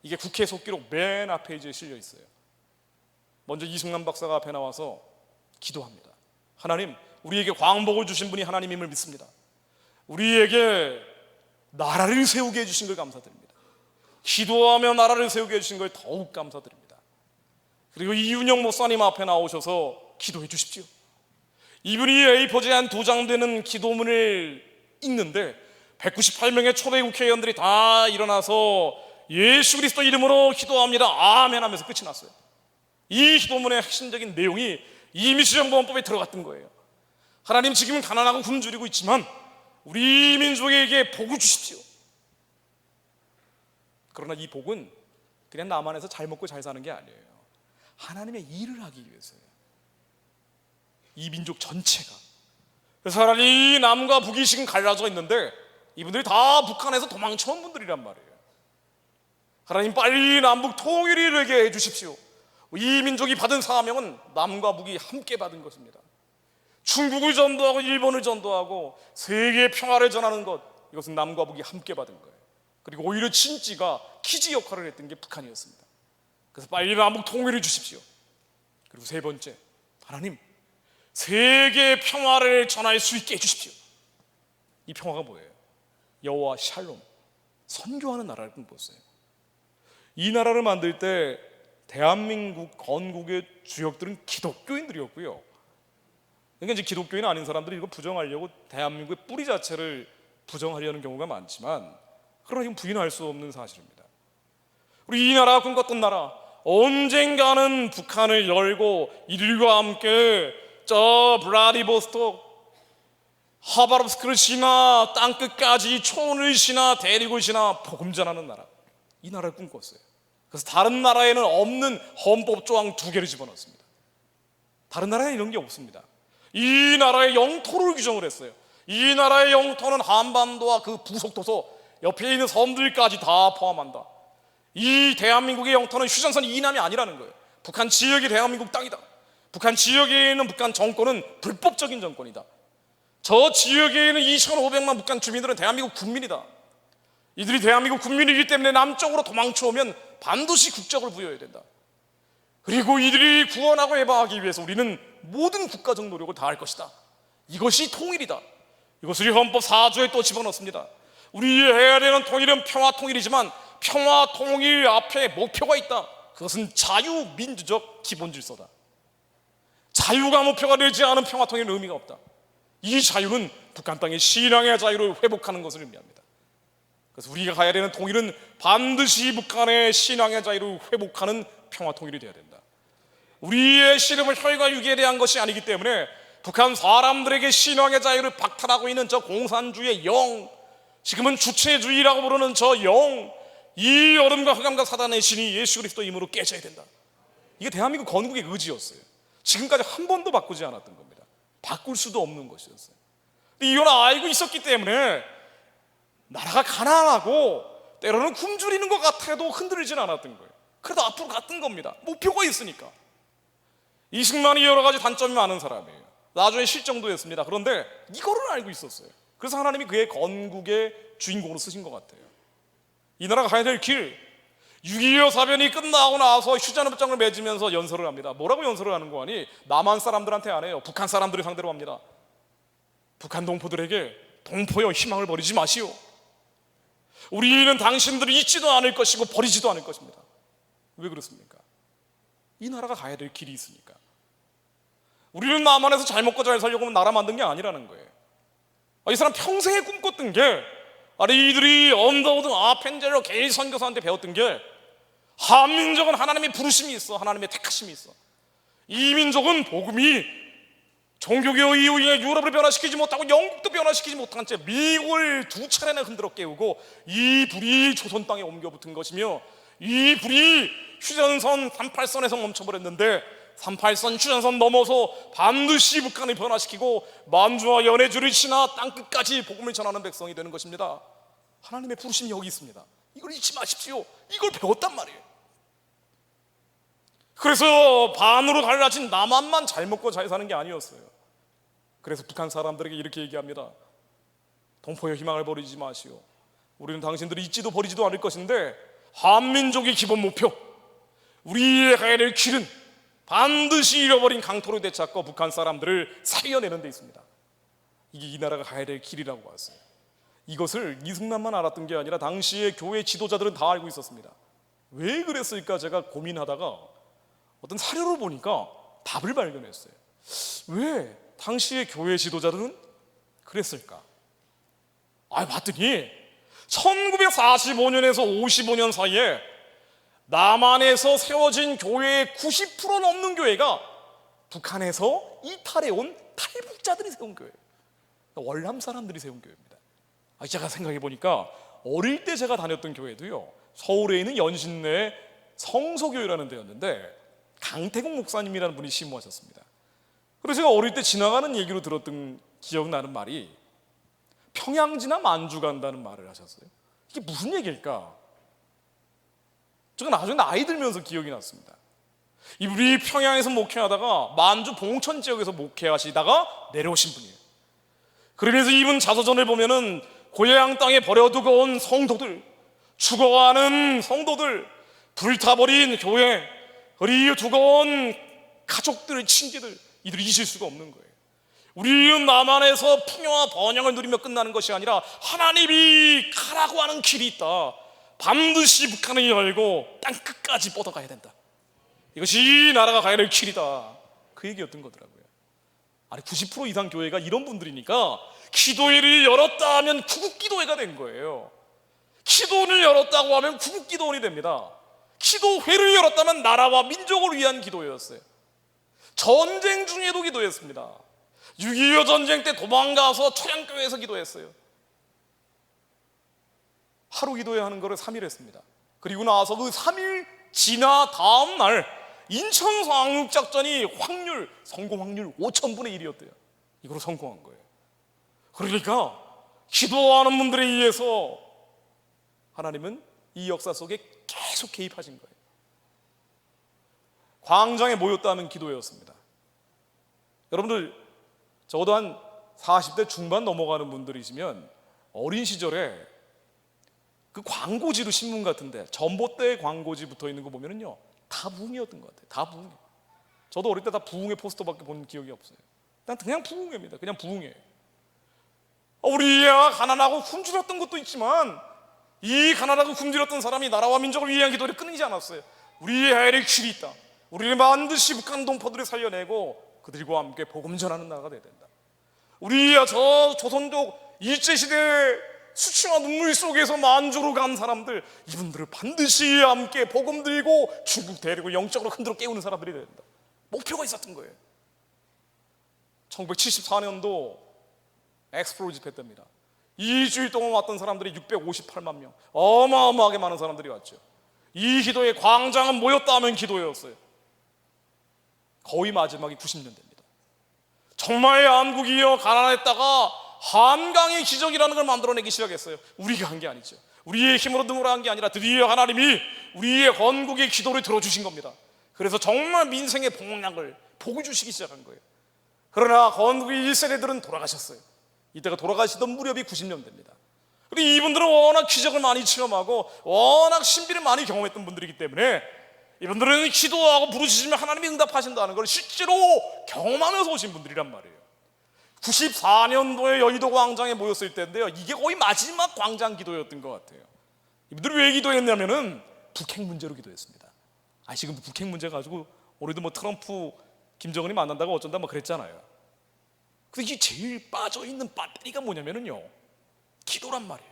이게 국회 속기록 맨 앞 페이지에 실려 있어요. 먼저 이승만 박사가 앞에 나와서 기도합니다. 하나님, 우리에게 광복을 주신 분이 하나님임을 믿습니다. 우리에게 나라를 세우게 해주신 걸 감사드립니다. 기도하며 나라를 세우게 해주신 걸 더욱 감사드립니다. 그리고 이윤영 목사님 앞에 나오셔서 기도해 주십시오. 이분이 A4지에 한 2장 되는 기도문을 읽는데 198명의 초대 국회의원들이 다 일어나서 예수 그리스도 이름으로 기도합니다, 아멘 하면서 끝이 났어요. 이 기도문의 핵심적인 내용이 임시정부헌법에 들어갔던 거예요. 하나님, 지금은 가난하고 굶주리고 있지만 우리 민족에게 복을 주십시오. 그러나 이 복은 그냥 남한에서 잘 먹고 잘 사는 게 아니에요. 하나님의 일을 하기 위해서예요. 이 민족 전체가. 그래서 하나님, 남과 북이 지금 갈라져 있는데 이분들이 다 북한에서 도망쳐온 분들이란 말이에요. 하나님, 빨리 남북 통일이 되게 해주십시오. 이 민족이 받은 사명은 남과 북이 함께 받은 것입니다. 중국을 전도하고 일본을 전도하고 세계의 평화를 전하는 것, 이것은 남과 북이 함께 받은 거예요. 그리고 오히려 진지가 키즈 역할을 했던 게 북한이었습니다. 그래서 빨리 남북 통일을 주십시오. 그리고 세 번째, 하나님, 세계의 평화를 전할 수 있게 해주십시오. 이 평화가 뭐예요? 여호와 샬롬, 선교하는 나라를 꿈꿨어요. 이 나라를 만들 때 대한민국 건국의 주역들은 기독교인들이었고요. 그러니까 이제 기독교인 아닌 사람들이 이거 부정하려고 대한민국의 뿌리 자체를 부정하려는 경우가 많지만, 그러나 이건 부인할 수 없는 사실입니다. 우리 이 나라가 꿈꿨던 나라, 언젠가는 북한을 열고 이들과 함께 저 브라디보스톡, 하바롭스크를 지나 땅끝까지 총을 지나 대륙을 지나 복음 전하는 나라, 이 나라를 꿈꿨어요. 그래서 다른 나라에는 없는 헌법 조항 2개를 집어넣었습니다. 다른 나라에 이런 게 없습니다. 이 나라의 영토를 규정을 했어요. 이 나라의 영토는 한반도와 그 부속도서 옆에 있는 섬들까지 다 포함한다. 이 대한민국의 영토는 휴전선 이남이 아니라는 거예요. 북한 지역이 대한민국 땅이다. 북한 지역에 있는 북한 정권은 불법적인 정권이다. 저 지역에 있는 2,500만 북한 주민들은 대한민국 국민이다. 이들이 대한민국 국민이기 때문에 남쪽으로 도망쳐오면 반드시 국적을 부여해야 된다. 그리고 이들이 구원하고 해방하기 위해서 우리는 모든 국가적 노력을 다할 것이다. 이것이 통일이다. 이것을 헌법 4조에 또 집어넣습니다. 우리 해야 되는 통일은 평화 통일이지만 평화 통일 앞에 목표가 있다. 그것은 자유민주적 기본 질서다. 자유가 목표가 되지 않은 평화 통일은 의미가 없다. 이 자유는 북한 땅의 신앙의 자유를 회복하는 것을 의미합니다. 그래서 우리가 가야 되는 통일은 반드시 북한의 신앙의 자유를 회복하는 평화 통일이 되어야 된다. 우리의 씨름은 혈과 육에 대한 것이 아니기 때문에 북한 사람들에게 신앙의 자유를 박탈하고 있는 저 공산주의의 영, 지금은 주체주의라고 부르는 저 영, 이 어둠과 흑암과 사단의 신이 예수 그리스도 임으로 깨져야 된다. 이게 대한민국 건국의 의지였어요. 지금까지 한 번도 바꾸지 않았던 겁니다. 바꿀 수도 없는 것이었어요. 근데 이걸 알고 있었기 때문에 나라가 가난하고 때로는 굶주리는 것 같아도 흔들리진 않았던 거예요. 그래도 앞으로 갔던 겁니다. 목표가 있으니까. 이승만이 여러 가지 단점이 많은 사람이에요. 나중에 실정도 했습니다. 그런데 이거를 알고 있었어요. 그래서 하나님이 그의 건국의 주인공으로 쓰신 것 같아요. 이 나라가 가야 될 길, 6.25 사변이 끝나고 나서 휴전협정을 맺으면서 연설을 합니다. 뭐라고 연설을 하는 거 아니? 남한 사람들한테 안 해요. 북한 사람들을 상대로 합니다. 북한 동포들에게 동포여 희망을 버리지 마시오. 우리는 당신들을 잊지도 않을 것이고 버리지도 않을 것입니다. 왜 그렇습니까? 이 나라가 가야 될 길이 있으니까. 우리는 남한에서 잘 먹고 잘 살려고 하면 나라 만든 게 아니라는 거예요. 이 사람 평생에 꿈꿨던 게, 이들이 언더우드 아펜젤러 게이 선교사한테 배웠던 게, 한민족은 하나님의 부르심이 있어. 하나님의 택하심이 있어. 이 민족은 복음이 종교개혁 이후에 유럽을 변화시키지 못하고 영국도 변화시키지 못한 채 미국을 2차례나 흔들어 깨우고 이 불이 조선 땅에 옮겨 붙은 것이며, 이 불이 휴전선 38선에서 멈춰버렸는데 38선 휴전선 넘어서 반드시 북한을 변화시키고 만주와 연해주를 지나 땅끝까지 복음을 전하는 백성이 되는 것입니다. 하나님의 부르심이 여기 있습니다. 이걸 잊지 마십시오. 이걸 배웠단 말이에요. 그래서 반으로 갈라진 남한만 잘 먹고 잘 사는 게 아니었어요. 그래서 북한 사람들에게 이렇게 얘기합니다. 동포의 희망을 버리지 마시오. 우리는 당신들이 잊지도 버리지도 않을 것인데 한민족의 기본 목표, 우리의 가야 될 길은 반드시 잃어버린 강토를 되찾고 북한 사람들을 살려내는 데 있습니다. 이게 이 나라가 가야 될 길이라고 했어요. 이것을 이승만만 알았던 게 아니라 당시의 교회 지도자들은 다 알고 있었습니다. 왜 그랬을까 제가 고민하다가 어떤 사료를 보니까 답을 발견했어요. 왜 당시의 교회 지도자들은 그랬을까? 봤더니 1945년에서 55년 사이에 남한에서 세워진 교회의 90% 넘는 교회가 북한에서 이탈해온 탈북자들이 세운 교회예요. 월남 사람들이 세운 교회입니다. 제가 생각해 보니까 어릴 때 제가 다녔던 교회도요, 서울에 있는 연신내 성서교회라는 데였는데 강태공 목사님이라는 분이 심무하셨습니다. 그래서 제가 어릴 때 지나가는 얘기로 들었던 기억나는 말이 평양지나 만주 간다는 말을 하셨어요. 이게 무슨 얘기일까? 제가 나중에 나이 들면서 기억이 났습니다. 이분이 평양에서 목회하다가 만주 봉천 지역에서 목회하시다가 내려오신 분이에요. 그러면서 이분 자서전을 보면은 고향 땅에 버려두고 온 성도들, 죽어가는 성도들, 불타버린 교회, 그리고 죽어온 가족들, 친지들, 이들을 잊을 수가 없는 거예요. 우리는 남한에서 풍요와 번영을 누리며 끝나는 것이 아니라 하나님이 가라고 하는 길이 있다. 반드시 북한을 열고 땅끝까지 뻗어가야 된다. 이것이 나라가 가야 될 길이다. 그 얘기였던 거더라고요. 90% 이상 교회가 이런 분들이니까 기도회를 열었다 하면 구국기도회가 된 거예요. 기도를 열었다고 하면 구국기도원이 됩니다. 기도회를 열었다면 나라와 민족을 위한 기도회였어요. 전쟁 중에도 기도했습니다. 6.25 전쟁 때 도망가서 초량교회에서 기도했어요. 하루 기도회하는 거를 3일 했습니다. 그리고 나서 그 3일 지나 다음 날 인천 상륙작전이 성공 확률 5,000분의 1이었대요. 이걸로 성공한 거예요. 그러니까 기도하는 분들에 의해서 하나님은 이 역사 속에 계속 개입하신 거예요. 광장에 모였다는 기도회였습니다. 여러분들 적어도 한 40대 중반 넘어가는 분들이시면 어린 시절에 그 광고지로 신문 같은데 전봇대 광고지 붙어 있는 거 보면은요, 다 부흥이었던 것 같아요. 다 부흥. 저도 어릴 때 다 부흥의 포스터밖에 본 기억이 없어요. 그냥 부흥회입니다. 그냥 부흥회. 우리 애가 가난하고 굶주렸던 것도 있지만 이 가난하고 굶주렸던 사람이 나라와 민족을 위한 기도를 끊이지 않았어요. 우리의 해야 될 길이 있다. 우리는 반드시 북한 동포들을 살려내고 그들과 함께 복음 전하는 나라가 돼야 된다. 우리야 저 조선족 일제시대 수치와 눈물 속에서 만주로 간 사람들, 이분들을 반드시 함께 복음 들고 중국 데리고 영적으로 흔들어 깨우는 사람들이 돼야 된다. 목표가 있었던 거예요. 1974년도 엑스프로 집회 때입니다. 2주일 동안 왔던 사람들이 658만 명, 어마어마하게 많은 사람들이 왔죠. 이 기도에 광장은 모였다 하면 기도회였어요. 거의 마지막이 90년대입니다. 정말 한국이요 가난했다가 한강의 기적이라는 걸 만들어내기 시작했어요. 우리가 한 게 아니죠. 우리의 힘으로 능으로 한 게 아니라 드디어 하나님이 우리의 건국의 기도를 들어주신 겁니다. 그래서 정말 민생의 복락을 복을 주시기 시작한 거예요. 그러나 건국의 1세대들은 돌아가셨어요. 이때가 돌아가시던 무렵이 90년대입니다. 그리고 이분들은 워낙 기적을 많이 체험하고 워낙 신비를 많이 경험했던 분들이기 때문에 이분들은 기도하고 부르짖으면 하나님이 응답하신다는 걸 실제로 경험하면서 오신 분들이란 말이에요. 94년도에 여의도 광장에 모였을 때인데요, 이게 거의 마지막 광장 기도였던 것 같아요. 이분들이 왜 기도했냐면은 북핵 문제로 기도했습니다. 지금 북핵 문제 가지고 올해도 트럼프 김정은이 만난다고 어쩐다 그랬잖아요. 근데 이게 제일 빠져있는 배터리가 뭐냐면은요, 기도란 말이에요.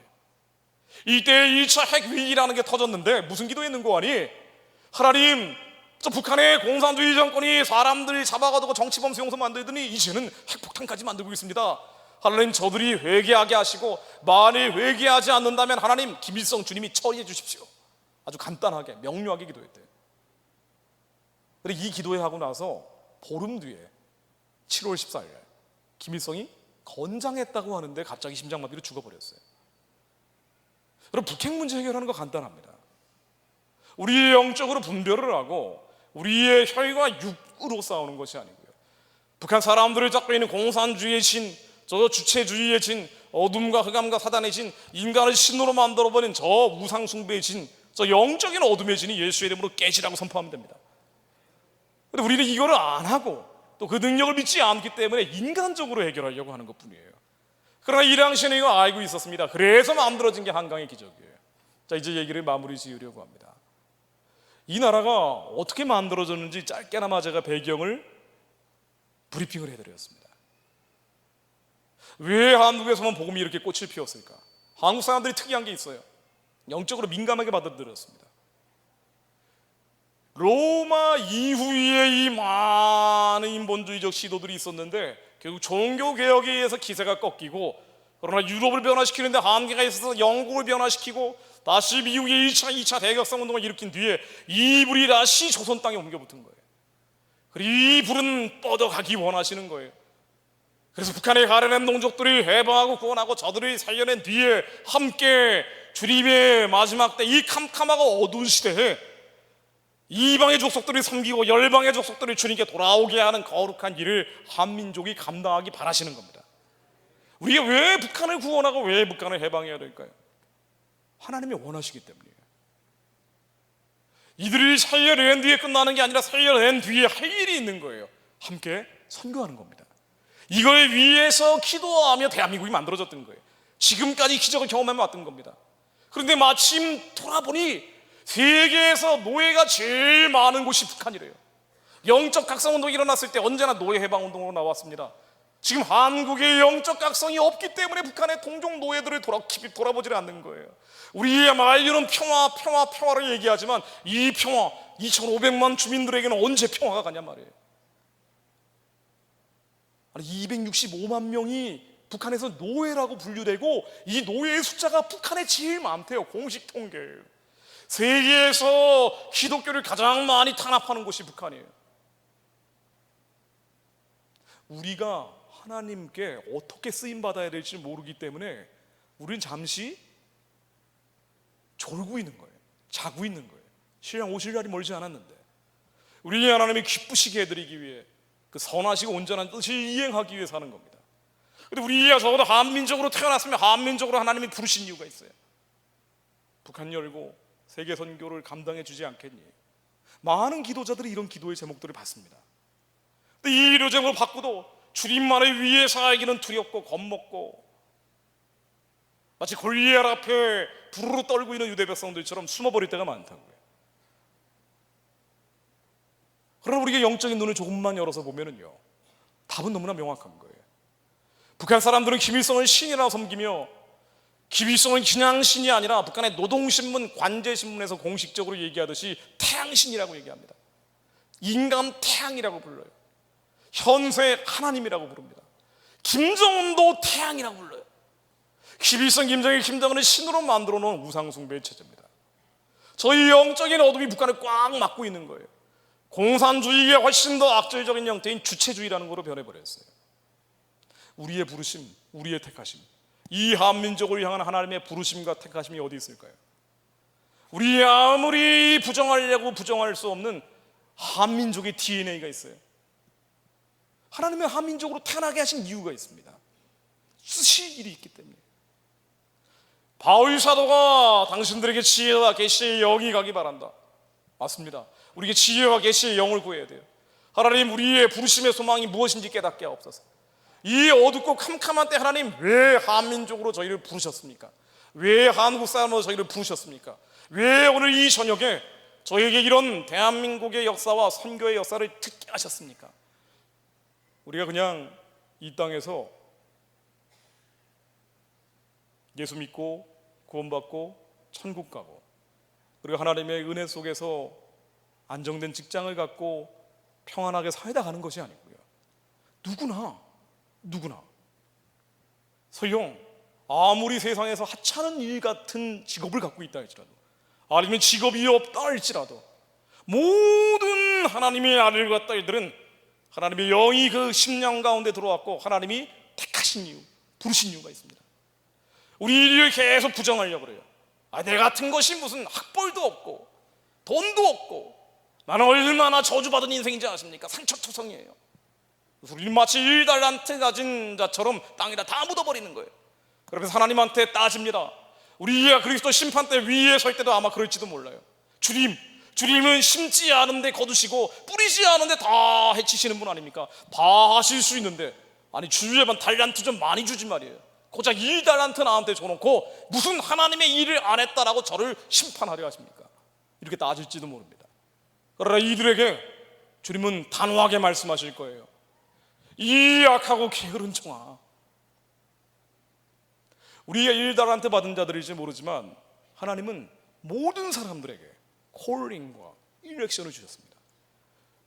이때 1차 핵 위기라는 게 터졌는데 무슨 기도했는 거 아니? 하나님, 저 북한의 공산주의 정권이 사람들 잡아가지고 정치범 수용소 만들더니 이제는 핵폭탄까지 만들고 있습니다. 하나님, 저들이 회개하게 하시고 만일 회개하지 않는다면 하나님 김일성 주님이 처리해 주십시오. 아주 간단하게 명료하게 기도했대요. 그런데 이 기도회 하고 나서 보름 뒤에 7월 14일 김일성이 건장했다고 하는데 갑자기 심장마비로 죽어버렸어요. 여러분, 북핵 문제 해결하는 거 간단합니다. 우리의 영적으로 분별을 하고 우리의 혈과 육으로 싸우는 것이 아니고요, 북한 사람들을 잡고 있는 공산주의의 진, 저 주체주의의 진, 어둠과 흑암과 사단의 진, 인간을 신으로 만들어버린 저 우상숭배의 진, 저 영적인 어둠의 진이 예수의 이름으로 깨지라고 선포하면 됩니다. 그런데 우리는 이거를 안 하고 또 그 능력을 믿지 않기 때문에 인간적으로 해결하려고 하는 것뿐이에요. 그러나 이 당시에는 이거 알고 있었습니다. 그래서 만들어진 게 한강의 기적이에요. 자, 이제 얘기를 마무리 지으려고 합니다. 이 나라가 어떻게 만들어졌는지 짧게나마 제가 배경을 브리핑을 해드렸습니다. 왜 한국에서만 복음이 이렇게 꽃을 피웠을까? 한국 사람들이 특이한 게 있어요. 영적으로 민감하게 받아들였습니다. 로마 이후에 이 많은 인본주의적 시도들이 있었는데 결국 종교개혁에 의해서 기세가 꺾이고, 그러나 유럽을 변화시키는데 한계가 있어서 영국을 변화시키고 다시 미국의 2차 대각성 운동을 일으킨 뒤에 이 불이 다시 조선 땅에 옮겨붙은 거예요. 그리고 이 불은 뻗어가기 원하시는 거예요. 그래서 북한에 가려낸 농족들이 해방하고 구원하고 저들이 살려낸 뒤에 함께 주님의 마지막 때 이 캄캄하고 어두운 시대에 이방의 족속들을 섬기고 열방의 족속들을 주님께 돌아오게 하는 거룩한 일을 한민족이 감당하기 바라시는 겁니다. 우리가 왜 북한을 구원하고 왜 북한을 해방해야 될까요? 하나님이 원하시기 때문이에요. 이들이 살려낸 뒤에 끝나는 게 아니라 살려낸 뒤에 할 일이 있는 거예요. 함께 선교하는 겁니다. 이걸 위해서 기도하며 대한민국이 만들어졌던 거예요. 지금까지 기적을 경험해 왔던 겁니다. 그런데 마침 돌아보니 세계에서 노예가 제일 많은 곳이 북한이래요. 영적 각성운동이 일어났을 때 언제나 노예 해방운동으로 나왔습니다. 지금 한국의 영적 각성이 없기 때문에 북한의 동족 노예들을 깊이 돌아보지 않는 거예요. 우리의 말로는 평화를 얘기하지만 이 평화, 2,500만 주민들에게는 언제 평화가 가냐 말이에요. 아니, 265만 명이 북한에서 노예라고 분류되고 이 노예의 숫자가 북한에 제일 많대요. 공식 통계예요. 세계에서 기독교를 가장 많이 탄압하는 곳이 북한이에요. 우리가 하나님께 어떻게 쓰임받아야 될지 모르기 때문에 우리는 잠시 졸고 있는 거예요. 자고 있는 거예요. 신랑 오실 날이 멀지 않았는데 우리 하나님이 기쁘시게 해드리기 위해 그 선하시고 온전한 뜻을 이행하기 위해 사는 겁니다. 근데 우리가 적어도 한민족으로 태어났으면 한민족으로 하나님이 부르신 이유가 있어요. 북한 열고 세계 선교를 감당해 주지 않겠니? 많은 기도자들이 이런 기도의 제목들을 받습니다. 근데 이 기도 제목을 받고도 주님만을 위해 살기는 두렵고 겁먹고 마치 골리앗 앞에 부르르 떨고 있는 유대 백성들처럼 숨어버릴 때가 많다고요. 그러나 우리가 영적인 눈을 조금만 열어서 보면은요, 답은 너무나 명확한 거예요. 북한 사람들은 김일성을 신이라고 섬기며 김일성은 그냥 신이 아니라 북한의 노동신문, 관제신문에서 공식적으로 얘기하듯이 태양신이라고 얘기합니다. 인간 태양이라고 불러요. 현세 하나님이라고 부릅니다. 김정은도 태양이라고 불러요. 김일성, 김정일, 김정은을 신으로 만들어 놓은 우상숭배의 체제입니다. 저희 영적인 어둠이 북한을 꽉 막고 있는 거예요. 공산주의의 훨씬 더 악질적인 형태인 주체주의라는 거로 변해버렸어요. 우리의 부르심, 우리의 택하심, 이 한민족을 향한 하나님의 부르심과 택하심이 어디 있을까요? 우리 아무리 부정하려고 부정할 수 없는 한민족의 DNA가 있어요. 하나님의 한민족으로 태어나게 하신 이유가 있습니다. 쓰실 일이 있기 때문에. 바울 사도가 당신들에게 지혜와 계시의 영이 가기 바란다. 맞습니다. 우리에게 지혜와 계시의 영을 구해야 돼요. 하나님, 우리의 부르심의 소망이 무엇인지 깨닫게 하옵소서. 이 어둡고 캄캄한 때 하나님 왜 한민족으로 저희를 부르셨습니까? 왜 한국 사람으로 저희를 부르셨습니까? 왜 오늘 이 저녁에 저에게 이런 대한민국의 역사와 선교의 역사를 듣게 하셨습니까? 우리가 그냥 이 땅에서 예수 믿고 구원받고 천국 가고, 그리고 하나님의 은혜 속에서 안정된 직장을 갖고 평안하게 살다 가는 것이 아니고요, 누구나 설령 아무리 세상에서 하찮은 일 같은 직업을 갖고 있다 할지라도 아니면 직업이 없다 할지라도 모든 하나님의 아들과 딸들은 하나님의 영이 그 심령 가운데 들어왔고 하나님이 택하신 이유, 부르신 이유가 있습니다. 우리 일을 계속 부정하려고 그래요. 내 같은 것이 무슨 학벌도 없고 돈도 없고 나는 얼마나 저주받은 인생인지 아십니까? 상처투성이에요. 우리 마치 1달란트 가진 자처럼 땅에다 다 묻어버리는 거예요. 그러면서 하나님한테 따집니다. 우리가 그리스도 심판대 위에 설 때도 아마 그럴지도 몰라요. 주님은 심지 않은데 거두시고 뿌리지 않은데 다 해치시는 분 아닙니까? 다 하실 수 있는데 아니 주에만 달란트 좀 많이 주지 말이에요. 고작 1달란트 나한테 줘놓고 무슨 하나님의 일을 안 했다라고 저를 심판하려 하십니까? 이렇게 따질지도 모릅니다. 그러나 이들에게 주님은 단호하게 말씀하실 거예요. 이 악하고 게으른 종아, 우리가 1달란트 받은 자들일지 모르지만 하나님은 모든 사람들에게 콜링과 일렉션을 주셨습니다.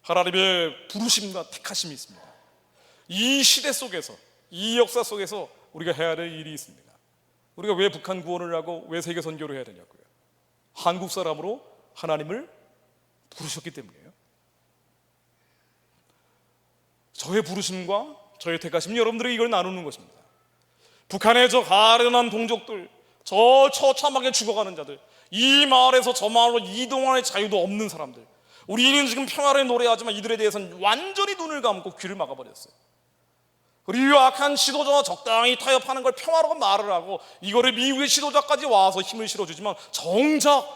하나님의 부르심과 택하심이 있습니다. 이 시대 속에서, 이 역사 속에서 우리가 해야 될 일이 있습니다. 우리가 왜 북한 구원을 하고 왜 세계 선교를 해야 되냐고요. 한국 사람으로 하나님을 부르셨기 때문이에요. 저의 부르심과 저의 택하심, 여러분들에게 이걸 나누는 것입니다. 북한의 저 가련한 동족들, 저 처참하게 죽어가는 자들, 이 마을에서 저 마을로 이동할 자유도 없는 사람들, 우리는 지금 평화를 노래하지만 이들에 대해서는 완전히 눈을 감고 귀를 막아버렸어요. 그리고 악한 지도자와 적당히 타협하는 걸 평화라고 말을 하고 이거를 미국의 지도자까지 와서 힘을 실어주지만 정작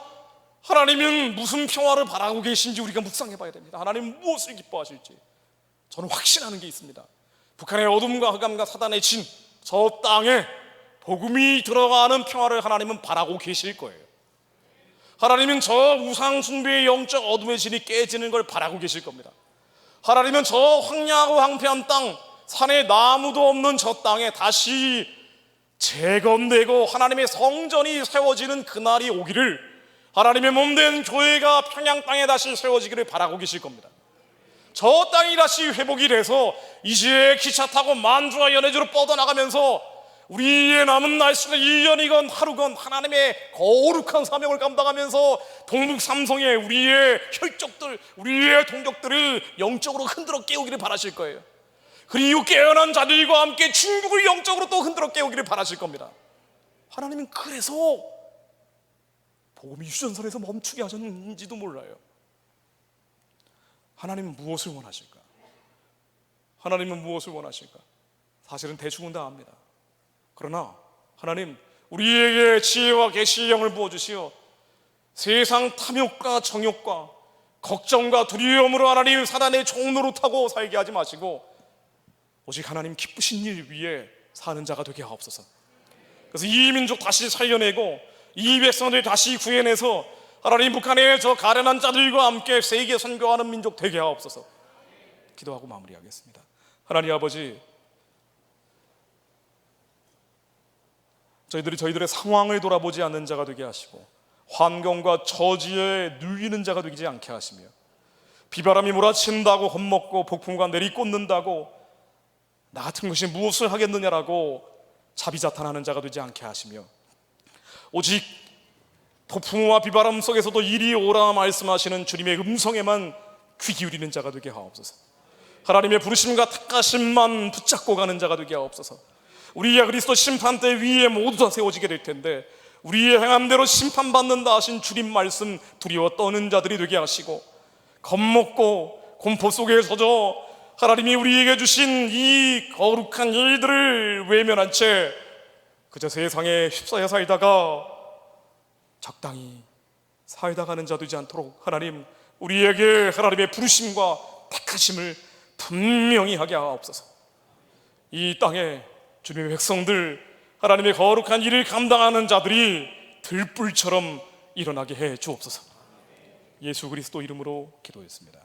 하나님은 무슨 평화를 바라고 계신지 우리가 묵상해 봐야 됩니다. 하나님은 무엇을 기뻐하실지 저는 확신하는 게 있습니다. 북한의 어둠과 흑암과 사단의 진, 저 땅에 복음이 들어가는 평화를 하나님은 바라고 계실 거예요. 하나님은 저 우상 숭배의 영적 어둠의 진이 깨지는 걸 바라고 계실 겁니다. 하나님은 저 황량하고 황폐한 땅, 산에 나무도 없는 저 땅에 다시 재건되고 하나님의 성전이 세워지는 그날이 오기를, 하나님의 몸된 교회가 평양 땅에 다시 세워지기를 바라고 계실 겁니다. 저 땅이 다시 회복이 돼서 이제 기차 타고 만주와 연해주로 뻗어나가면서 우리의 남은 날수가 1년이건 하루건 하나님의 거룩한 사명을 감당하면서 동북 삼성에 우리의 혈족들, 우리의 동족들을 영적으로 흔들어 깨우기를 바라실 거예요. 그리고 깨어난 자들과 함께 중국을 영적으로 또 흔들어 깨우기를 바라실 겁니다. 하나님은 그래서 복음이 유전선에서 멈추게 하셨는지도 몰라요. 하나님은 무엇을 원하실까? 하나님은 무엇을 원하실까? 사실은 대충은 다 압니다. 그러나 하나님 우리에게 지혜와 계시의 영을 부어주시어 세상 탐욕과 정욕과 걱정과 두려움으로 하나님 사단의 종노릇하고 살게 하지 마시고 오직 하나님 기쁘신 일 위에 사는 자가 되게 하옵소서. 그래서 이 민족 다시 살려내고 이 백성들 다시 구해내서 하나님 북한의 저 가련한 자들과 함께 세계 선교하는 민족 되게 하옵소서. 기도하고 마무리하겠습니다. 하나님 아버지, 저희들의 상황을 돌아보지 않는 자가 되게 하시고 환경과 처지에 눌리는 자가 되지 않게 하시며 비바람이 몰아친다고 겁먹고 폭풍과 내리꽂는다고 나 같은 것이 무엇을 하겠느냐라고 자비자탄하는 자가 되지 않게 하시며 오직 폭풍과 비바람 속에서도 이리 오라 말씀하시는 주님의 음성에만 귀 기울이는 자가 되게 하옵소서. 하나님의 부르심과 택하심만 붙잡고 가는 자가 되게 하옵소서. 우리야 그리스도 심판대 위에 모두 다 세워지게 될 텐데 우리의 행함대로 심판받는다 하신 주님 말씀 두려워 떠는 자들이 되게 하시고 겁먹고 공포 속에서도 하나님이 우리에게 주신 이 거룩한 일들을 외면한 채 그저 세상에 휩싸여 살다가 적당히 살다 가는 자 되지 않도록 하나님 우리에게 하나님의 부르심과 택하심을 분명히 하게 하옵소서. 이 땅에 주님의 백성들 하나님의 거룩한 일을 감당하는 자들이 들불처럼 일어나게 해 주옵소서. 예수 그리스도 이름으로 기도했습니다.